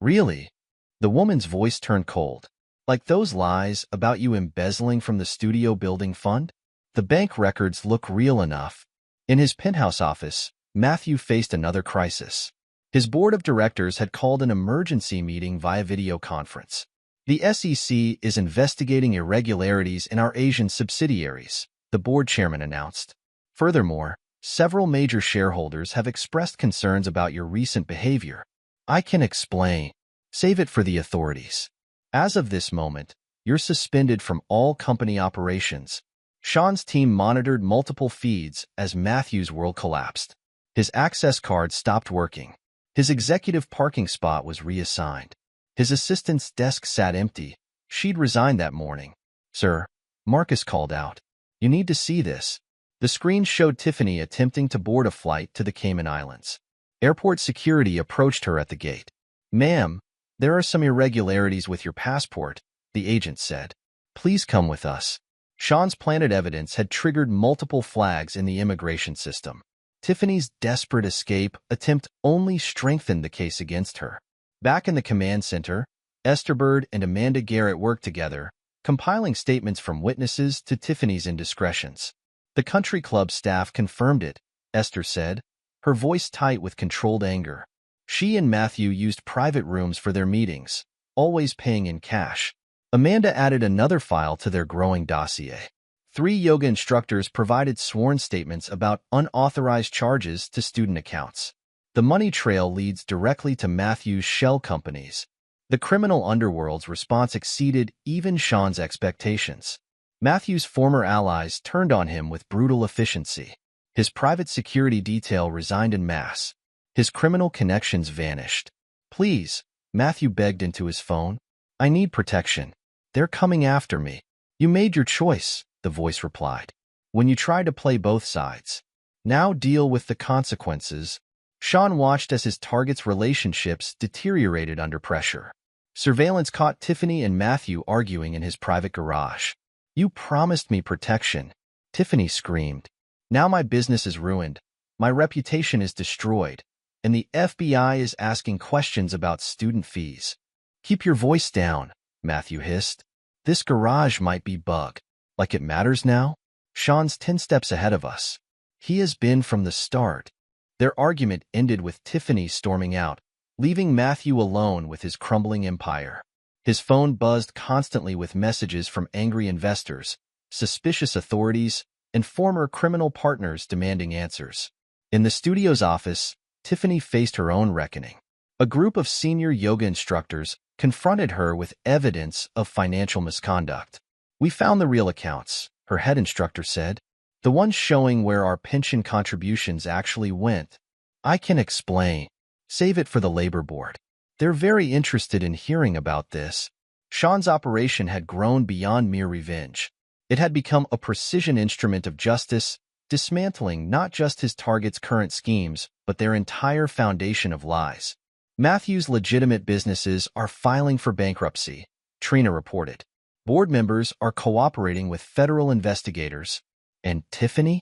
Really? The woman's voice turned cold. Like those lies about you embezzling from the studio building fund? The bank records look real enough. In his penthouse office, Matthew faced another crisis. His board of directors had called an emergency meeting via video conference. The SEC is investigating irregularities in our Asian subsidiaries, the board chairman announced. Furthermore, several major shareholders have expressed concerns about your recent behavior. I can explain. Save it for the authorities. As of this moment, you're suspended from all company operations. Sean's team monitored multiple feeds as Matthew's world collapsed. His access card stopped working. His executive parking spot was reassigned. His assistant's desk sat empty. She'd resigned that morning. Sir, Marcus called out. You need to see this. The screen showed Tiffany attempting to board a flight to the Cayman Islands. Airport security approached her at the gate. Ma'am, there are some irregularities with your passport, the agent said. Please come with us. Sean's planted evidence had triggered multiple flags in the immigration system. Tiffany's desperate escape attempt only strengthened the case against her. Back in the command center, Esther Bird and Amanda Garrett worked together, compiling statements from witnesses to Tiffany's indiscretions. The country club staff confirmed it, Esther said, her voice tight with controlled anger. She and Matthew used private rooms for their meetings, always paying in cash. Amanda added another file to their growing dossier. 3 yoga instructors provided sworn statements about unauthorized charges to student accounts. The money trail leads directly to Matthew's shell companies. The criminal underworld's response exceeded even Sean's expectations. Matthew's former allies turned on him with brutal efficiency. His private security detail resigned en masse. His criminal connections vanished. Please, Matthew begged into his phone. I need protection. They're coming after me. You made your choice, the voice replied. When you tried to play both sides. Now deal with the consequences. Sean watched as his target's relationships deteriorated under pressure. Surveillance caught Tiffany and Matthew arguing in his private garage. You promised me protection, Tiffany screamed. Now my business is ruined, my reputation is destroyed, and the FBI is asking questions about student fees. Keep your voice down, Matthew hissed. This garage might be bugged. Like it matters now? Sean's 10 steps ahead of us. He has been from the start. Their argument ended with Tiffany storming out, leaving Matthew alone with his crumbling empire. His phone buzzed constantly with messages from angry investors, suspicious authorities, and former criminal partners demanding answers. In the studio's office, Tiffany faced her own reckoning. A group of senior yoga instructors confronted her with evidence of financial misconduct. We found the real accounts, her head instructor said. The ones showing where our pension contributions actually went. I can explain. Save it for the labor board. They're very interested in hearing about this. Sean's operation had grown beyond mere revenge. It had become a precision instrument of justice, dismantling not just his target's current schemes, but their entire foundation of lies. Matthew's legitimate businesses are filing for bankruptcy, Trina reported. Board members are cooperating with federal investigators. And Tiffany?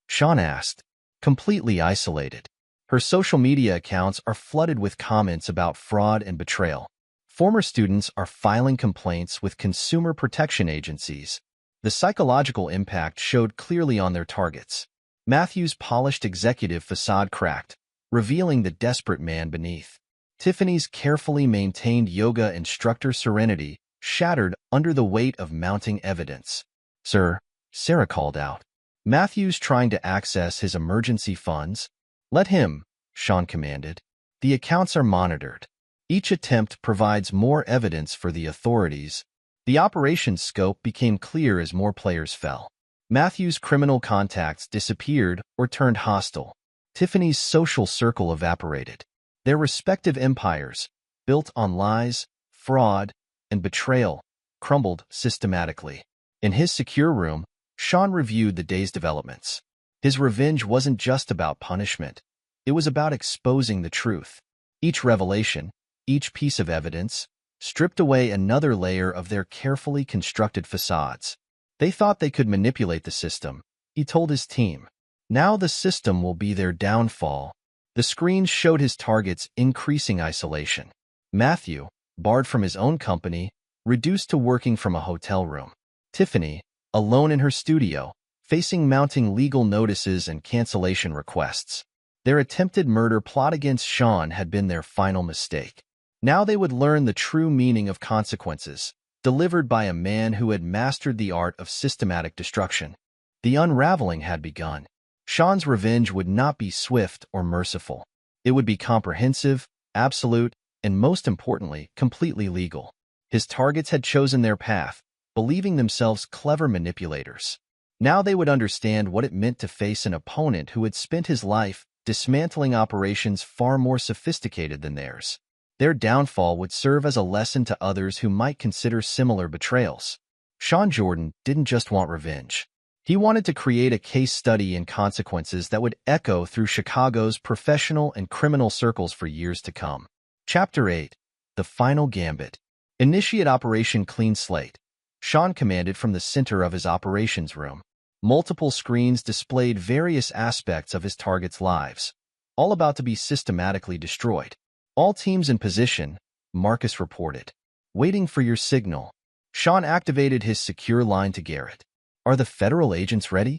Sean asked, completely isolated. Her social media accounts are flooded with comments about fraud and betrayal. Former students are filing complaints with consumer protection agencies. The psychological impact showed clearly on their targets. Matthew's polished executive facade cracked, revealing the desperate man beneath. Tiffany's carefully maintained yoga instructor serenity shattered under the weight of mounting evidence. "Sir," Sarah called out. "Matthew's trying to access his emergency funds." "Let him," Sean commanded. "The accounts are monitored." Each attempt provides more evidence for the authorities. The operation's scope became clear as more players fell. Matthew's criminal contacts disappeared or turned hostile. Tiffany's social circle evaporated. Their respective empires, built on lies, fraud, and betrayal, crumbled systematically. In his secure room, Sean reviewed the day's developments. His revenge wasn't just about punishment. It was about exposing the truth. Each revelation, each piece of evidence, stripped away another layer of their carefully constructed facades. They thought they could manipulate the system, he told his team. Now the system will be their downfall. The screens showed his targets increasing isolation. Matthew, barred from his own company, reduced to working from a hotel room. Tiffany, alone in her studio, facing mounting legal notices and cancellation requests. Their attempted murder plot against Sean had been their final mistake. Now they would learn the true meaning of consequences, delivered by a man who had mastered the art of systematic destruction. The unraveling had begun. Sean's revenge would not be swift or merciful. It would be comprehensive, absolute, and most importantly, completely legal. His targets had chosen their path, believing themselves clever manipulators. Now they would understand what it meant to face an opponent who had spent his life dismantling operations far more sophisticated than theirs. Their downfall would serve as a lesson to others who might consider similar betrayals. Sean Jordan didn't just want revenge. He wanted to create a case study in consequences that would echo through Chicago's professional and criminal circles for years to come. Chapter 8. The Final Gambit. Initiate Operation Clean Slate. Sean commanded from the center of his operations room. Multiple screens displayed various aspects of his targets' lives, all about to be systematically destroyed. "All teams in position," Marcus reported. "Waiting for your signal." Sean activated his secure line to Garrett. "Are the federal agents ready?"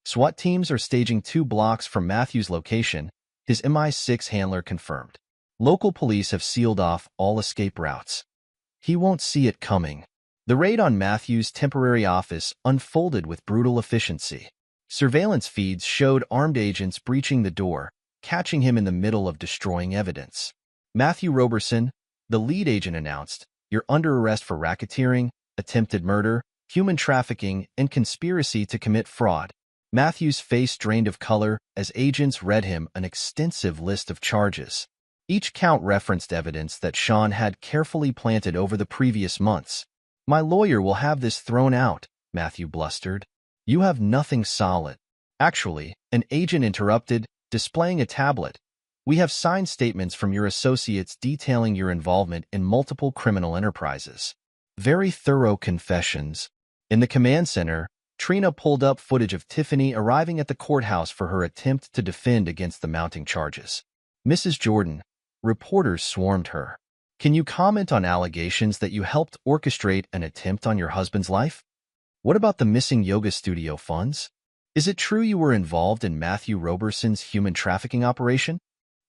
"SWAT teams are staging 2 blocks from Matthew's location," his MI6 handler confirmed. "Local police have sealed off all escape routes." He won't see it coming. The raid on Matthew's temporary office unfolded with brutal efficiency. Surveillance feeds showed armed agents breaching the door, catching him in the middle of destroying evidence. "Matthew Roberson," the lead agent announced, "you're under arrest for racketeering, attempted murder, human trafficking, and conspiracy to commit fraud." Matthew's face drained of color as agents read him an extensive list of charges. Each count referenced evidence that Sean had carefully planted over the previous months. "My lawyer will have this thrown out," Matthew blustered. "You have nothing solid." "Actually," an agent interrupted, displaying a tablet. "We have signed statements from your associates detailing your involvement in multiple criminal enterprises." Very thorough confessions. In the command center, Trina pulled up footage of Tiffany arriving at the courthouse for her attempt to defend against the mounting charges. "Mrs. Jordan," reporters swarmed her. "Can you comment on allegations that you helped orchestrate an attempt on your husband's life? What about the missing yoga studio funds? Is it true you were involved in Matthew Roberson's human trafficking operation?"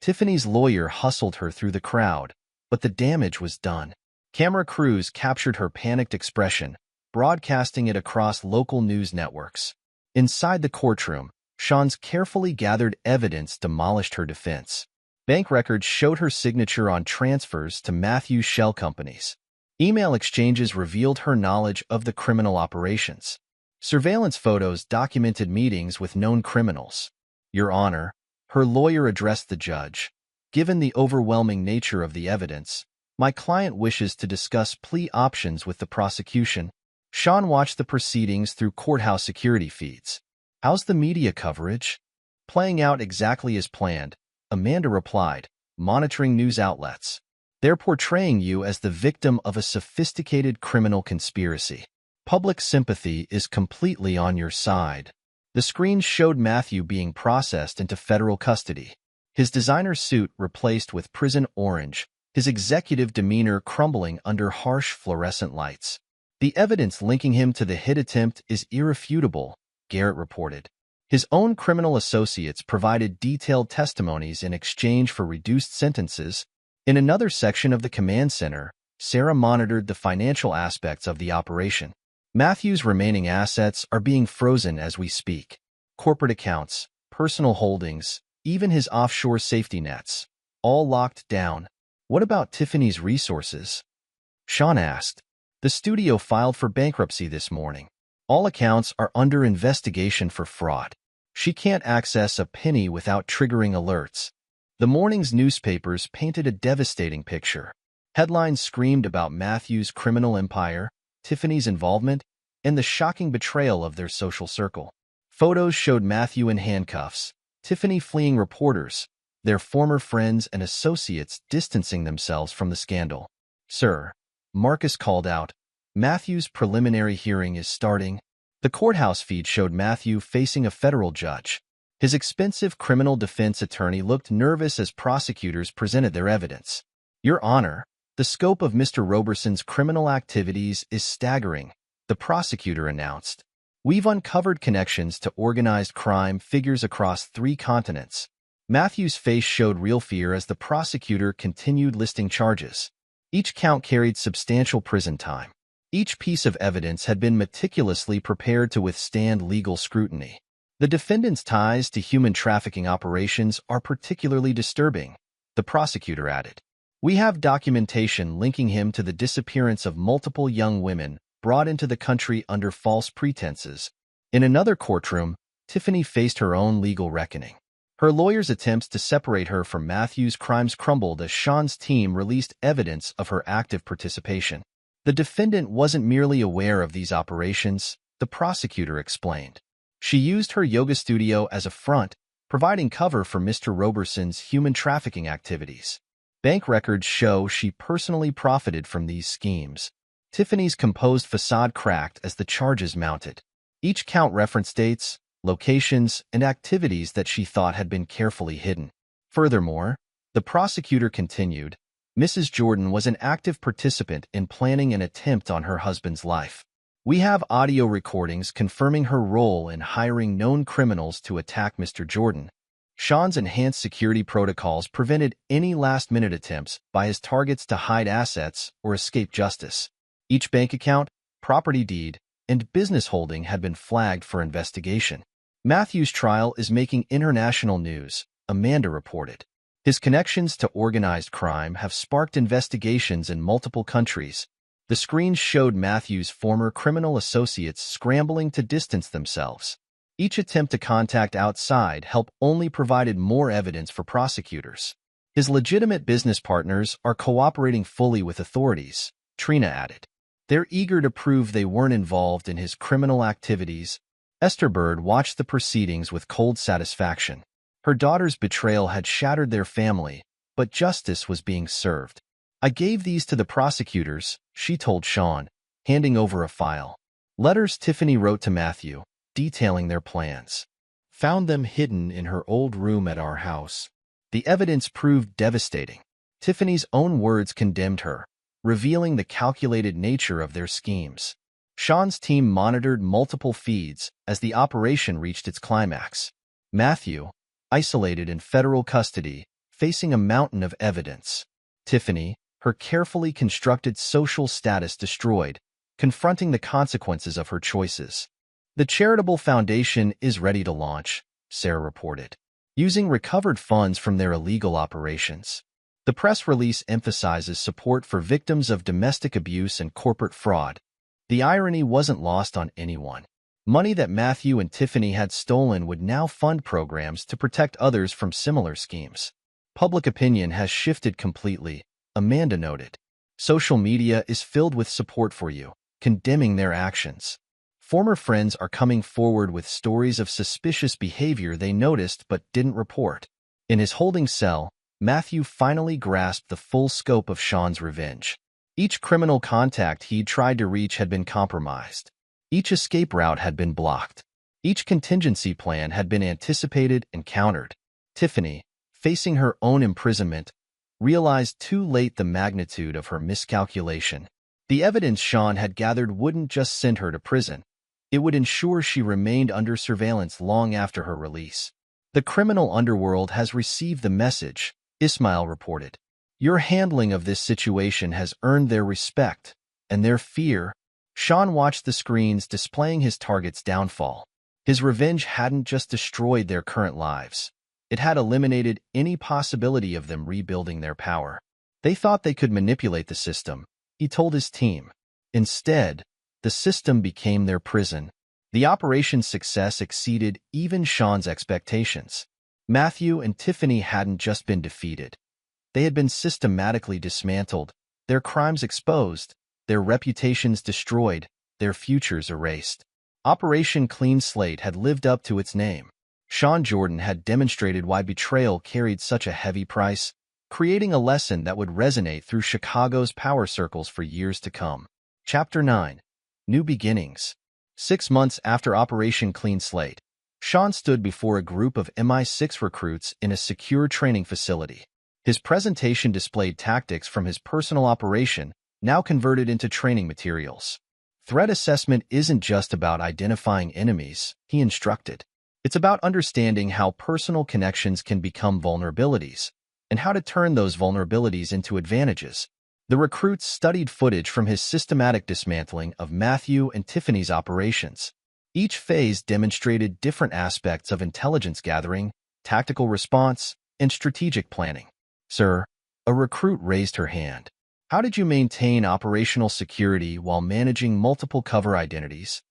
Tiffany's lawyer hustled her through the crowd, but the damage was done. Camera crews captured her panicked expression, broadcasting it across local news networks. Inside the courtroom, Sean's carefully gathered evidence demolished her defense. Bank records showed her signature on transfers to Matthew's shell companies. Email exchanges revealed her knowledge of the criminal operations. Surveillance photos documented meetings with known criminals. "Your Honor," her lawyer addressed the judge, "given the overwhelming nature of the evidence, my client wishes to discuss plea options with the prosecution." Sean watched the proceedings through courthouse security feeds. "How's the media coverage?" "Playing out exactly as planned," Amanda replied, "monitoring news outlets. They're portraying you as the victim of a sophisticated criminal conspiracy. Public sympathy is completely on your side." The screens showed Matthew being processed into federal custody. His designer suit replaced with prison orange, his executive demeanor crumbling under harsh fluorescent lights. The evidence linking him to the hit attempt is irrefutable, Garrett reported. His own criminal associates provided detailed testimonies in exchange for reduced sentences. In another section of the command center, Sarah monitored the financial aspects of the operation. Matthew's remaining assets are being frozen as we speak. Corporate accounts, personal holdings, even his offshore safety nets, all locked down. What about Tiffany's resources? Sean asked. The studio filed for bankruptcy this morning. All accounts are under investigation for fraud. She can't access a penny without triggering alerts. The morning's newspapers painted a devastating picture. Headlines screamed about Matthew's criminal empire, Tiffany's involvement, and the shocking betrayal of their social circle. Photos showed Matthew in handcuffs, Tiffany fleeing reporters, their former friends and associates distancing themselves from the scandal. Sir, Marcus called out, Matthew's preliminary hearing is starting. The courthouse feed showed Matthew facing a federal judge. His expensive criminal defense attorney looked nervous as prosecutors presented their evidence. Your Honor, the scope of Mr. Roberson's criminal activities is staggering, the prosecutor announced. We've uncovered connections to organized crime figures across 3 continents. Matthew's face showed real fear as the prosecutor continued listing charges. Each count carried substantial prison time. Each piece of evidence had been meticulously prepared to withstand legal scrutiny. The defendant's ties to human trafficking operations are particularly disturbing, the prosecutor added. We have documentation linking him to the disappearance of multiple young women brought into the country under false pretenses. In another courtroom, Tiffany faced her own legal reckoning. Her lawyer's attempts to separate her from Matthew's crimes crumbled as Sean's team released evidence of her active participation. The defendant wasn't merely aware of these operations, the prosecutor explained. She used her yoga studio as a front, providing cover for Mr. Roberson's human trafficking activities. Bank records show she personally profited from these schemes. Tiffany's composed facade cracked as the charges mounted. Each count referenced dates, locations, and activities that she thought had been carefully hidden. Furthermore, the prosecutor continued, Mrs. Jordan was an active participant in planning an attempt on her husband's life. We have audio recordings confirming her role in hiring known criminals to attack Mr. Jordan. Sean's enhanced security protocols prevented any last-minute attempts by his targets to hide assets or escape justice. Each bank account, property deed, and business holding had been flagged for investigation. Matthew's trial is making international news, Amanda reported. His connections to organized crime have sparked investigations in multiple countries. The screens showed Matthew's former criminal associates scrambling to distance themselves. Each attempt to contact outside help only provided more evidence for prosecutors. His legitimate business partners are cooperating fully with authorities, Trina added. They're eager to prove they weren't involved in his criminal activities. Esther Bird watched the proceedings with cold satisfaction. Her daughter's betrayal had shattered their family, but justice was being served. I gave these to the prosecutors, she told Sean, handing over a file. Letters Tiffany wrote to Matthew, detailing their plans. Found them hidden in her old room at our house. The evidence proved devastating. Tiffany's own words condemned her, revealing the calculated nature of their schemes. Sean's team monitored multiple feeds as the operation reached its climax. Matthew, isolated in federal custody, facing a mountain of evidence. Tiffany, her carefully constructed social status destroyed, confronting the consequences of her choices. The charitable foundation is ready to launch, Sarah reported, using recovered funds from their illegal operations. The press release emphasizes support for victims of domestic abuse and corporate fraud. The irony wasn't lost on anyone. Money that Matthew and Tiffany had stolen would now fund programs to protect others from similar schemes. Public opinion has shifted completely, Amanda noted. Social media is filled with support for you, condemning their actions. Former friends are coming forward with stories of suspicious behavior they noticed but didn't report. In his holding cell, Matthew finally grasped the full scope of Sean's revenge. Each criminal contact he'd tried to reach had been compromised. Each escape route had been blocked. Each contingency plan had been anticipated and countered. Tiffany, facing her own imprisonment, realized too late the magnitude of her miscalculation. The evidence Sean had gathered wouldn't just send her to prison. It would ensure she remained under surveillance long after her release. The criminal underworld has received the message, Ismail reported. Your handling of this situation has earned their respect and their fear. Sean watched the screens displaying his target's downfall. His revenge hadn't just destroyed their current lives. It had eliminated any possibility of them rebuilding their power. They thought they could manipulate the system, he told his team. Instead, the system became their prison. The operation's success exceeded even Sean's expectations. Matthew and Tiffany hadn't just been defeated. They had been systematically dismantled, their crimes exposed, their reputations destroyed, their futures erased. Operation Clean Slate had lived up to its name. Sean Jordan had demonstrated why betrayal carried such a heavy price, creating a lesson that would resonate through Chicago's power circles for years to come. Chapter 9. New Beginnings. 6 months after Operation Clean Slate, Sean stood before a group of MI6 recruits in a secure training facility. His presentation displayed tactics from his personal operation, now converted into training materials. Threat assessment isn't just about identifying enemies, he instructed. It's about understanding how personal connections can become vulnerabilities, and how to turn those vulnerabilities into advantages. The recruits studied footage from his systematic dismantling of Matthew and Tiffany's operations. Each phase demonstrated different aspects of intelligence gathering, tactical response, and strategic planning. Sir, a recruit raised her hand. How did you maintain operational security while managing multiple cover identities?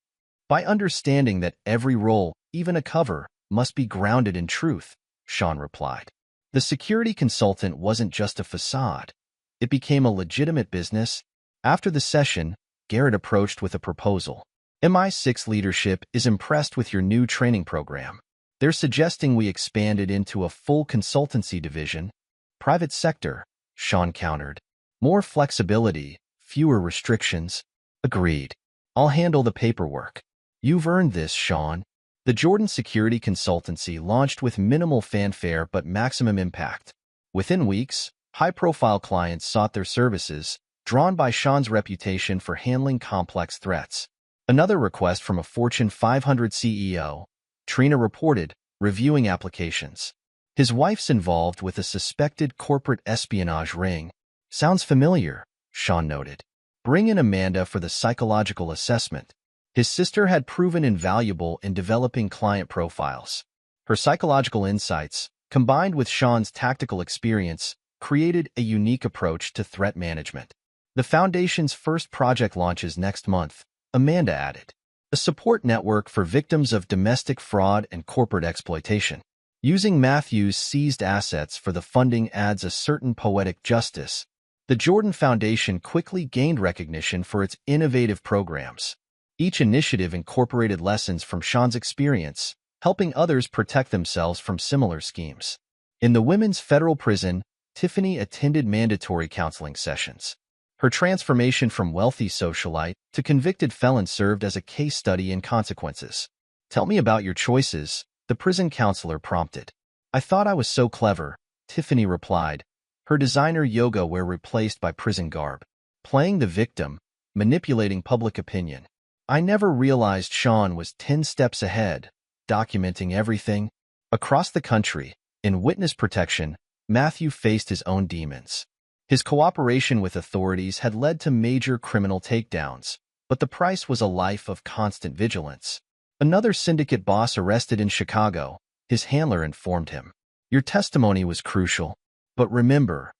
By understanding that every role, even a cover, must be grounded in truth, Sean replied. The security consultant wasn't just a facade. It became a legitimate business. After the session, Garrett approached with a proposal. MI6 leadership is impressed with your new training program. They're suggesting we expand it into a full consultancy division. Private sector, Sean countered. More flexibility, fewer restrictions. Agreed. I'll handle the paperwork. You've earned this, Sean. The Jordan Security Consultancy launched with minimal fanfare but maximum impact. Within weeks, high-profile clients sought their services, drawn by Sean's reputation for handling complex threats. Another request from a Fortune 500 CEO, Trina reported, reviewing applications. His wife's involved with a suspected corporate espionage ring. Sounds familiar, Sean noted. Bring in Amanda for the psychological assessment. His sister had proven invaluable in developing client profiles. Her psychological insights, combined with Sean's tactical experience, created a unique approach to threat management. The Foundation's first project launches next month, Amanda added. A support network for victims of domestic fraud and corporate exploitation. Using Matthew's seized assets for the funding adds a certain poetic justice. The Jordan Foundation quickly gained recognition for its innovative programs. Each initiative incorporated lessons from Sean's experience, helping others protect themselves from similar schemes. In the women's federal prison, Tiffany attended mandatory counseling sessions. Her transformation from wealthy socialite to convicted felon served as a case study in consequences. Tell me about your choices, the prison counselor prompted. I thought I was so clever, Tiffany replied. Her designer yoga wear replaced by prison garb. Playing the victim, manipulating public opinion. I never realized Sean was 10 steps ahead, documenting everything. Across the country, in witness protection, Matthew faced his own demons. His cooperation with authorities had led to major criminal takedowns, but the price was a life of constant vigilance. Another syndicate boss arrested in Chicago, his handler informed him. Your testimony was crucial, but remember,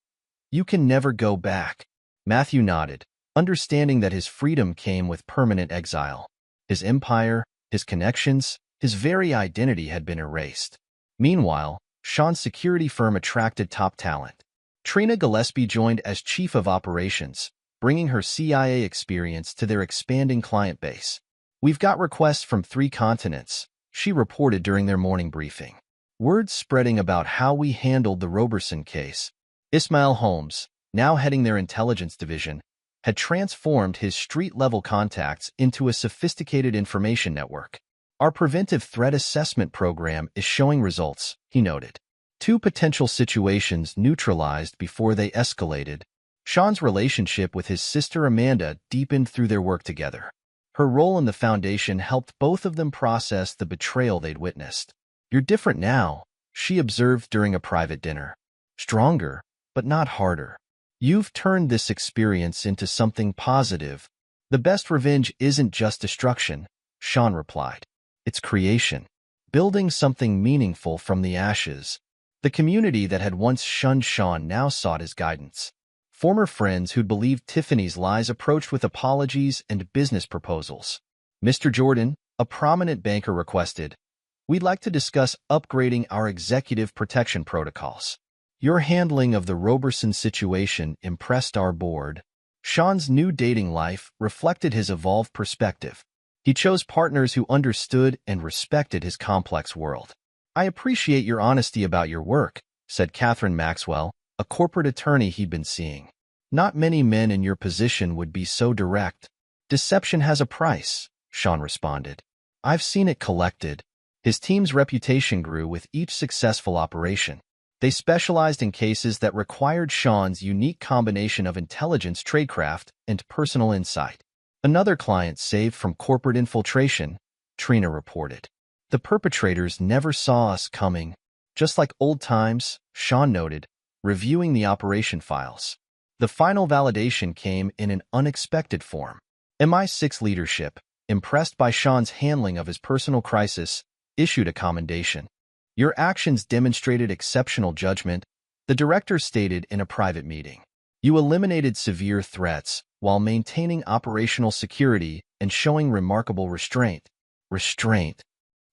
you can never go back. Matthew nodded, understanding that his freedom came with permanent exile. His empire, his connections, his very identity had been erased. Meanwhile, Sean's security firm attracted top talent. Trina Gillespie joined as chief of operations, bringing her CIA experience to their expanding client base. We've got requests from 3 continents, she reported during their morning briefing. Word spreading about how we handled the Roberson case. Ismail Holmes, now heading their intelligence division, had transformed his street-level contacts into a sophisticated information network. Our preventive threat assessment program is showing results, he noted. Two potential situations neutralized before they escalated. Sean's relationship with his sister Amanda deepened through their work together. Her role in the foundation helped both of them process the betrayal they'd witnessed. "You're different now," she observed during a private dinner. "Stronger, but not harder. You've turned this experience into something positive." "The best revenge isn't just destruction," Sean replied. "It's creation. Building something meaningful from the ashes." The community that had once shunned Sean now sought his guidance. Former friends who'd believed Tiffany's lies approached with apologies and business proposals. "Mr. Jordan," a prominent banker requested, "we'd like to discuss upgrading our executive protection protocols. Your handling of the Roberson situation impressed our board." Sean's new dating life reflected his evolved perspective. He chose partners who understood and respected his complex world. "I appreciate your honesty about your work," said Catherine Maxwell, a corporate attorney he'd been seeing. "Not many men in your position would be so direct." "Deception has a price," Sean responded. "I've seen it collected." His team's reputation grew with each successful operation. They specialized in cases that required Sean's unique combination of intelligence, tradecraft, and personal insight. "Another client saved from corporate infiltration," Trina reported. "The perpetrators never saw us coming." "Just like old times," Sean noted, reviewing the operation files. The final validation came in an unexpected form. MI6 leadership, impressed by Sean's handling of his personal crisis, issued a commendation. "Your actions demonstrated exceptional judgment," the director stated in a private meeting. "You eliminated severe threats while maintaining operational security and showing remarkable restraint." "Restraint?"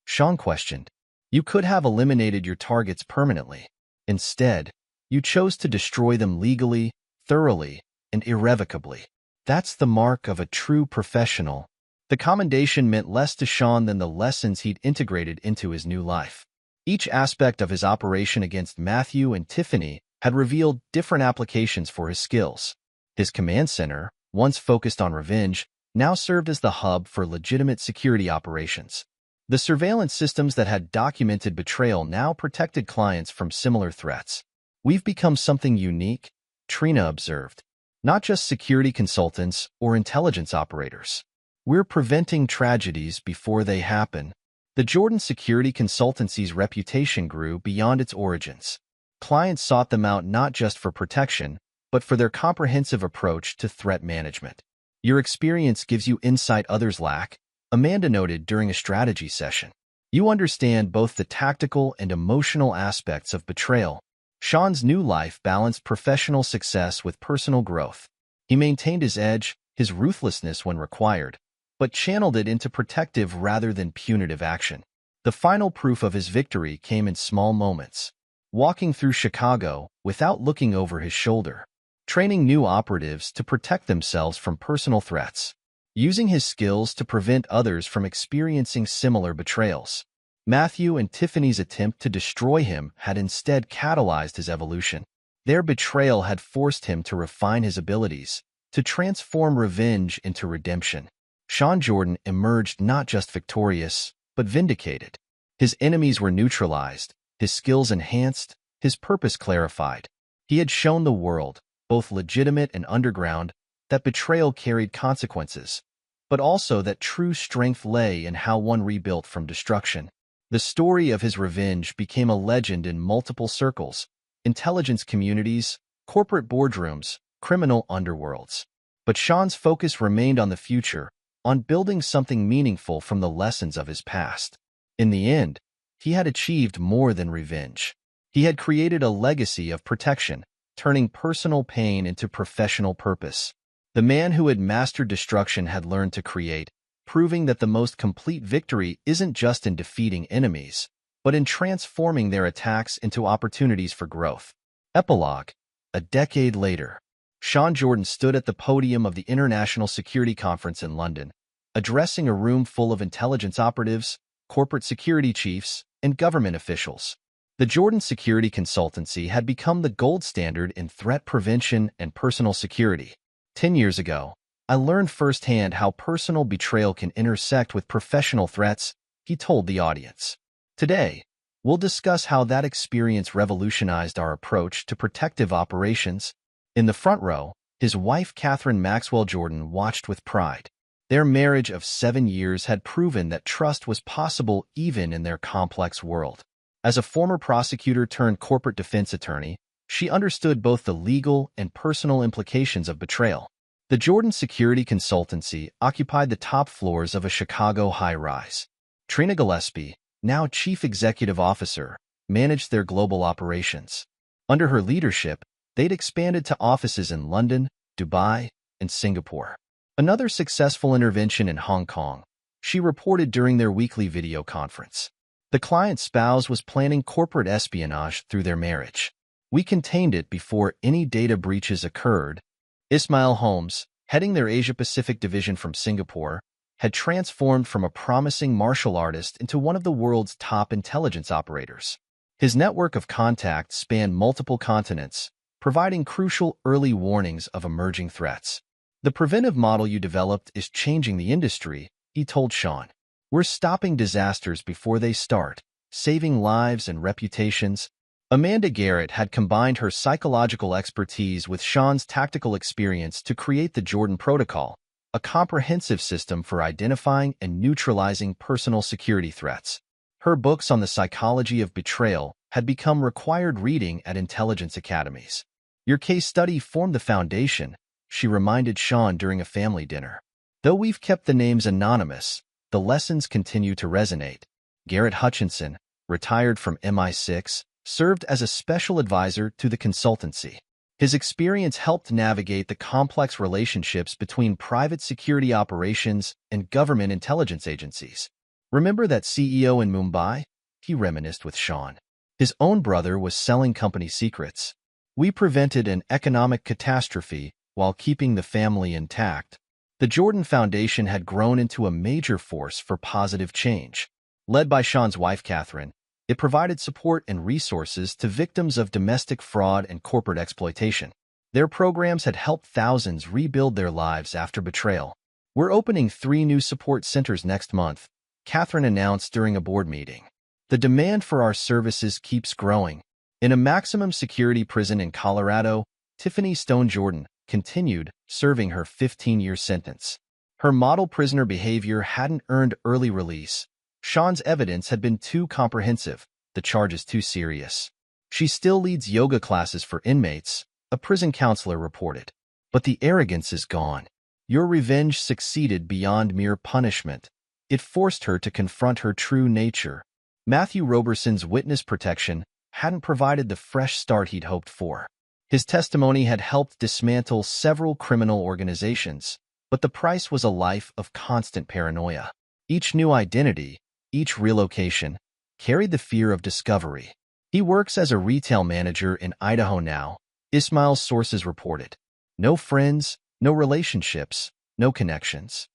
Sean questioned. "You could have eliminated your targets permanently. Instead, you chose to destroy them legally, thoroughly, and irrevocably. That's the mark of a true professional." The commendation meant less to Sean than the lessons he'd integrated into his new life. Each aspect of his operation against Matthew and Tiffany had revealed different applications for his skills. His command center, once focused on revenge, now served as the hub for legitimate security operations. The surveillance systems that had documented betrayal now protected clients from similar threats. "We've become something unique," Trina observed. "Not just security consultants or intelligence operators. We're preventing tragedies before they happen." The Jordan Security Consultancy's reputation grew beyond its origins. Clients sought them out not just for protection, but for their comprehensive approach to threat management. "Your experience gives you insight others lack," Amanda noted during a strategy session. "You understand both the tactical and emotional aspects of betrayal." Sean's new life balanced professional success with personal growth. He maintained his edge, his ruthlessness when required, but channeled it into protective rather than punitive action. The final proof of his victory came in small moments. Walking through Chicago without looking over his shoulder. Training new operatives to protect themselves from personal threats. Using his skills to prevent others from experiencing similar betrayals. Matthew and Tiffany's attempt to destroy him had instead catalyzed his evolution. Their betrayal had forced him to refine his abilities, to transform revenge into redemption. Sean Jordan emerged not just victorious, but vindicated. His enemies were neutralized, his skills enhanced, his purpose clarified. He had shown the world, both legitimate and underground, that betrayal carried consequences, but also that true strength lay in how one rebuilt from destruction. The story of his revenge became a legend in multiple circles: intelligence communities, corporate boardrooms, criminal underworlds. But Sean's focus remained on the future, on building something meaningful from the lessons of his past. In the end, he had achieved more than revenge. He had created a legacy of protection, turning personal pain into professional purpose. The man who had mastered destruction had learned to create, proving that the most complete victory isn't just in defeating enemies, but in transforming their attacks into opportunities for growth. Epilogue. A decade later, Sean Jordan stood at the podium of the International Security Conference in London, addressing a room full of intelligence operatives, corporate security chiefs, and government officials. The Jordan Security Consultancy had become the gold standard in threat prevention and personal security. 10 years ago, I learned firsthand how personal betrayal can intersect with professional threats, he told the audience. Today, We'll discuss how that experience revolutionized our approach to protective operations. In the front row, his wife Catherine Maxwell Jordan watched with pride. Their marriage of 7 years had proven that trust was possible even in their complex world. As a former prosecutor turned corporate defense attorney, she understood both the legal and personal implications of betrayal. The Jordan Security Consultancy occupied the top floors of a Chicago high-rise. Trina Gillespie, now Chief Executive Officer, managed their global operations. Under her leadership, they'd expanded to offices in London, Dubai, and Singapore. Another successful intervention in Hong Kong, she reported during their weekly video conference. The client's spouse was planning corporate espionage through their marriage. We contained it before any data breaches occurred. Ismail Holmes, heading their Asia-Pacific division from Singapore, had transformed from a promising martial artist into one of the world's top intelligence operators. His network of contacts spanned multiple continents, providing crucial early warnings of emerging threats. "The preventive model you developed is changing the industry," he told Sean. "We're stopping disasters before they start, saving lives and reputations." Amanda Garrett had combined her psychological expertise with Sean's tactical experience to create the Jordan Protocol, a comprehensive system for identifying and neutralizing personal security threats. Her books on the psychology of betrayal had become required reading at intelligence academies. "Your case study formed the foundation," she reminded Sean during a family dinner. "Though we've kept the names anonymous, the lessons continue to resonate." Garrett Hutchinson, retired from MI6, served as a special advisor to the consultancy. His experience helped navigate the complex relationships between private security operations and government intelligence agencies. "Remember that CEO in Mumbai?" he reminisced with Sean. "His own brother was selling company secrets. We prevented an economic catastrophe while keeping the family intact." The Jordan Foundation had grown into a major force for positive change. Led by Sean's wife, Catherine, it provided support and resources to victims of domestic fraud and corporate exploitation. Their programs had helped thousands rebuild their lives after betrayal. "We're opening 3 new support centers next month," Catherine announced during a board meeting. "The demand for our services keeps growing." In a maximum security prison in Colorado, Tiffany Stone Jordan continued serving her 15-year sentence. Her model prisoner behavior hadn't earned early release. Sean's evidence had been too comprehensive, the charges too serious. "She still leads yoga classes for inmates," a prison counselor reported. "But the arrogance is gone. Your revenge succeeded beyond mere punishment. It forced her to confront her true nature." Matthew Roberson's witness protection hadn't provided the fresh start he'd hoped for. His testimony had helped dismantle several criminal organizations, but the price was a life of constant paranoia. Each new identity, each relocation, carried the fear of discovery. "He works as a retail manager in Idaho now," Ismail's sources reported. "No friends, no relationships, no connections.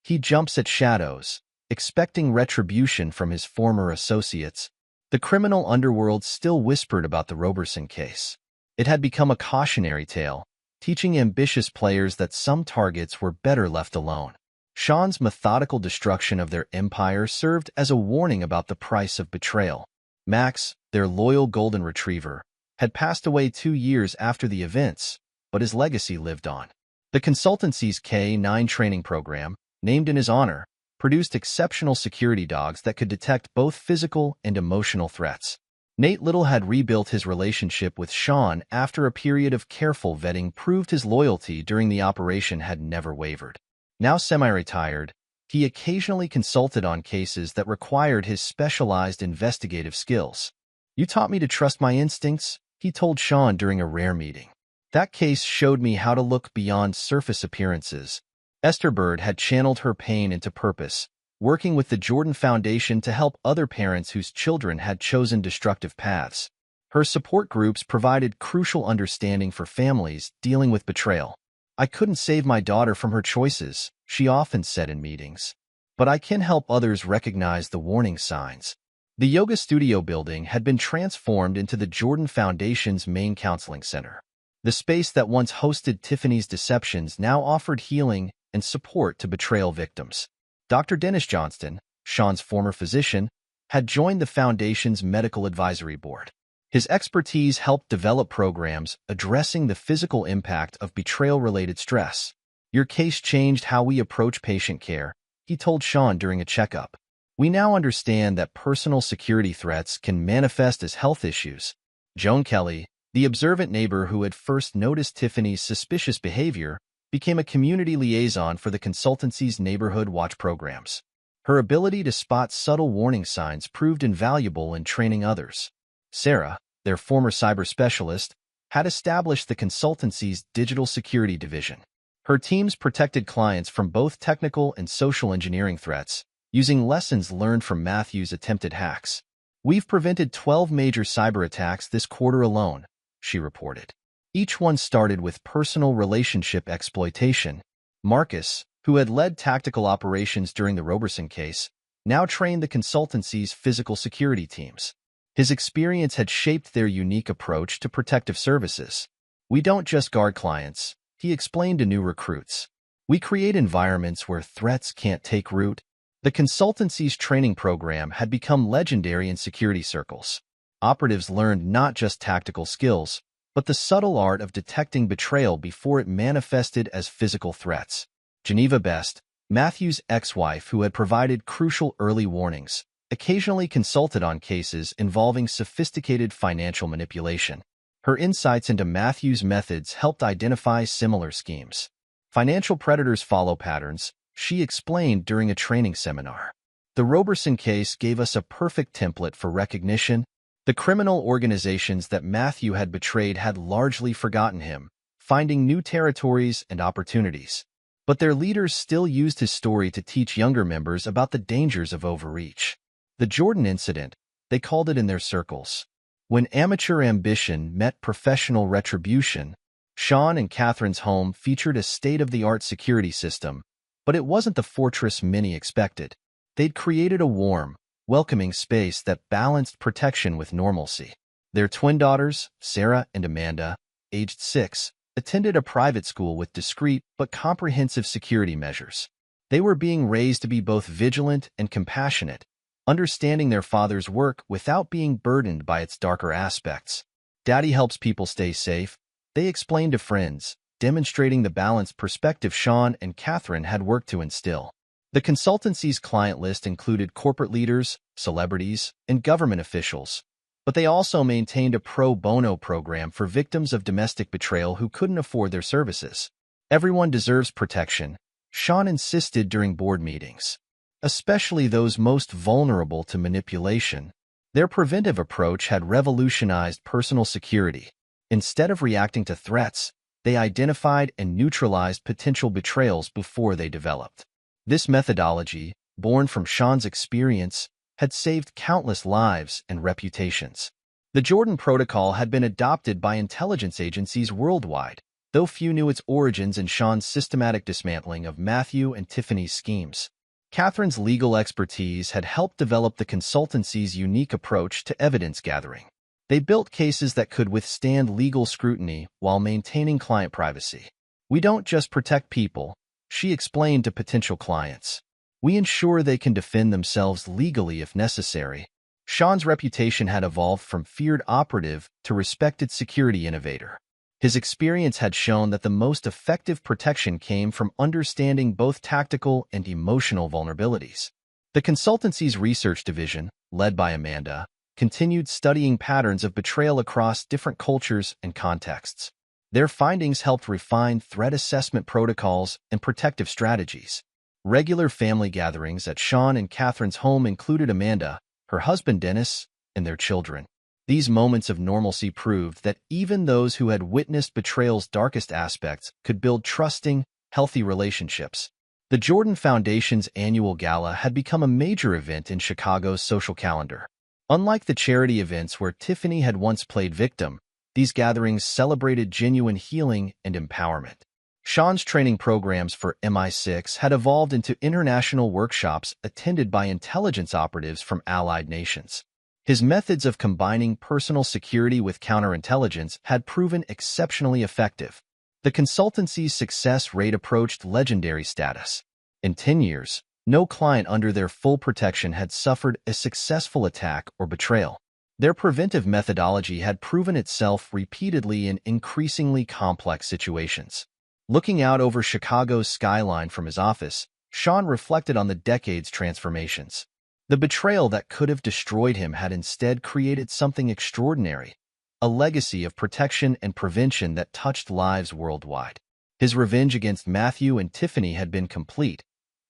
He jumps at shadows, expecting retribution from his former associates." The criminal underworld still whispered about the Roberson case. It had become a cautionary tale, teaching ambitious players that some targets were better left alone. Sean's methodical destruction of their empire served as a warning about the price of betrayal. Max, their loyal golden retriever, had passed away 2 years after the events, but his legacy lived on. The consultancy's K-9 training program, named in his honor, produced exceptional security dogs that could detect both physical and emotional threats. Nate Little had rebuilt his relationship with Sean after a period of careful vetting proved his loyalty during the operation had never wavered. Now semi-retired, he occasionally consulted on cases that required his specialized investigative skills. "You taught me to trust my instincts," he told Sean during a rare meeting. "That case showed me how to look beyond surface appearances." Esther Bird had channeled her pain into purpose, working with the Jordan Foundation to help other parents whose children had chosen destructive paths. Her support groups provided crucial understanding for families dealing with betrayal. "I couldn't save my daughter from her choices," she often said in meetings. "But I can help others recognize the warning signs." The yoga studio building had been transformed into the Jordan Foundation's main counseling center. The space that once hosted Tiffany's deceptions now offered healing and support to betrayal victims. Dr. Dennis Johnston, Sean's former physician, had joined the Foundation's Medical Advisory Board. His expertise helped develop programs addressing the physical impact of betrayal-related stress. "Your case changed how we approach patient care," he told Sean during a checkup. "We now understand that personal security threats can manifest as health issues." Joan Kelly, the observant neighbor who had first noticed Tiffany's suspicious behavior, became a community liaison for the consultancy's neighborhood watch programs. Her ability to spot subtle warning signs proved invaluable in training others. Sarah, their former cyber specialist, had established the consultancy's digital security division. Her teams protected clients from both technical and social engineering threats, using lessons learned from Matthew's attempted hacks. "We've prevented 12 major cyber attacks this quarter alone," she reported. Each one started with personal relationship exploitation. Marcus, who had led tactical operations during the Roberson case, now trained the consultancy's physical security teams. His experience had shaped their unique approach to protective services. "We don't just guard clients," he explained to new recruits. "We create environments where threats can't take root." The consultancy's training program had become legendary in security circles. Operatives learned not just tactical skills, but the subtle art of detecting betrayal before it manifested as physical threats. Geneva Best, Matthew's ex-wife who had provided crucial early warnings, occasionally consulted on cases involving sophisticated financial manipulation. Her insights into Matthew's methods helped identify similar schemes. "Financial predators follow patterns," she explained during a training seminar. "The Roberson case gave us a perfect template for recognition." The criminal organizations that Matthew had betrayed had largely forgotten him, finding new territories and opportunities. But their leaders still used his story to teach younger members about the dangers of overreach. "The Jordan incident," they called it in their circles. When amateur ambition met professional retribution, Sean and Catherine's home featured a state-of-the-art security system, but it wasn't the fortress many expected. They'd created a warm, welcoming space that balanced protection with normalcy. Their twin daughters, Sarah and Amanda, aged 6, attended a private school with discreet but comprehensive security measures. They were being raised to be both vigilant and compassionate, understanding their father's work without being burdened by its darker aspects. "Daddy helps people stay safe," they explained to friends, demonstrating the balanced perspective Sean and Catherine had worked to instill. The consultancy's client list included corporate leaders, celebrities, and government officials, but they also maintained a pro bono program for victims of domestic betrayal who couldn't afford their services. "Everyone deserves protection," Sean insisted during board meetings, "especially those most vulnerable to manipulation." Their preventive approach had revolutionized personal security. Instead of reacting to threats, they identified and neutralized potential betrayals before they developed. This methodology, born from Sean's experience, had saved countless lives and reputations. The Jordan Protocol had been adopted by intelligence agencies worldwide, though few knew its origins in Sean's systematic dismantling of Matthew and Tiffany's schemes. Catherine's legal expertise had helped develop the consultancy's unique approach to evidence gathering. They built cases that could withstand legal scrutiny while maintaining client privacy. "We don't just protect people," she explained to potential clients. "We ensure they can defend themselves legally if necessary." Sean's reputation had evolved from feared operative to respected security innovator. His experience had shown that the most effective protection came from understanding both tactical and emotional vulnerabilities. The consultancy's research division, led by Amanda, continued studying patterns of betrayal across different cultures and contexts. Their findings helped refine threat assessment protocols and protective strategies. Regular family gatherings at Sean and Catherine's home included Amanda, her husband Dennis, and their children. These moments of normalcy proved that even those who had witnessed betrayal's darkest aspects could build trusting, healthy relationships. The Jordan Foundation's annual gala had become a major event in Chicago's social calendar. Unlike the charity events where Tiffany had once played victim, these gatherings celebrated genuine healing and empowerment. Sean's training programs for MI6 had evolved into international workshops attended by intelligence operatives from allied nations. His methods of combining personal security with counterintelligence had proven exceptionally effective. The consultancy's success rate approached legendary status. In 10 years, No client under their full protection had suffered a successful attack or betrayal. Their preventive methodology had proven itself repeatedly in increasingly complex situations. Looking out over Chicago's skyline from his office, Sean reflected on the decade's transformations. The betrayal that could have destroyed him had instead created something extraordinary, a legacy of protection and prevention that touched lives worldwide. His revenge against Matthew and Tiffany had been complete,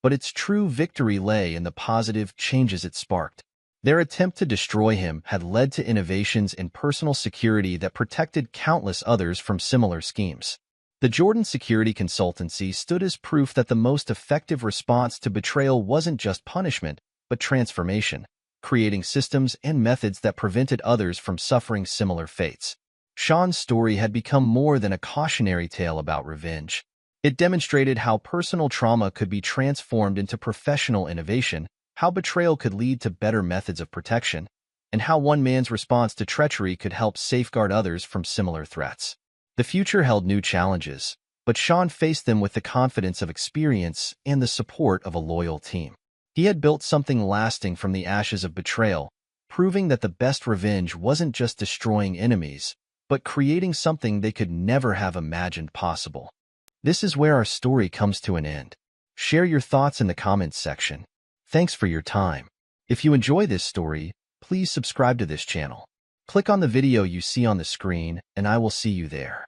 but its true victory lay in the positive changes it sparked. Their attempt to destroy him had led to innovations in personal security that protected countless others from similar schemes. The Jordan Security Consultancy stood as proof that the most effective response to betrayal wasn't just punishment, but transformation, creating systems and methods that prevented others from suffering similar fates. Sean's story had become more than a cautionary tale about revenge. It demonstrated how personal trauma could be transformed into professional innovation, how betrayal could lead to better methods of protection, and how one man's response to treachery could help safeguard others from similar threats. The future held new challenges, but Sean faced them with the confidence of experience and the support of a loyal team. He had built something lasting from the ashes of betrayal, proving that the best revenge wasn't just destroying enemies, but creating something they could never have imagined possible. This is where our story comes to an end. Share your thoughts in the comments section. Thanks for your time. If you enjoy this story, please subscribe to this channel. Click on the video you see on the screen, and I will see you there.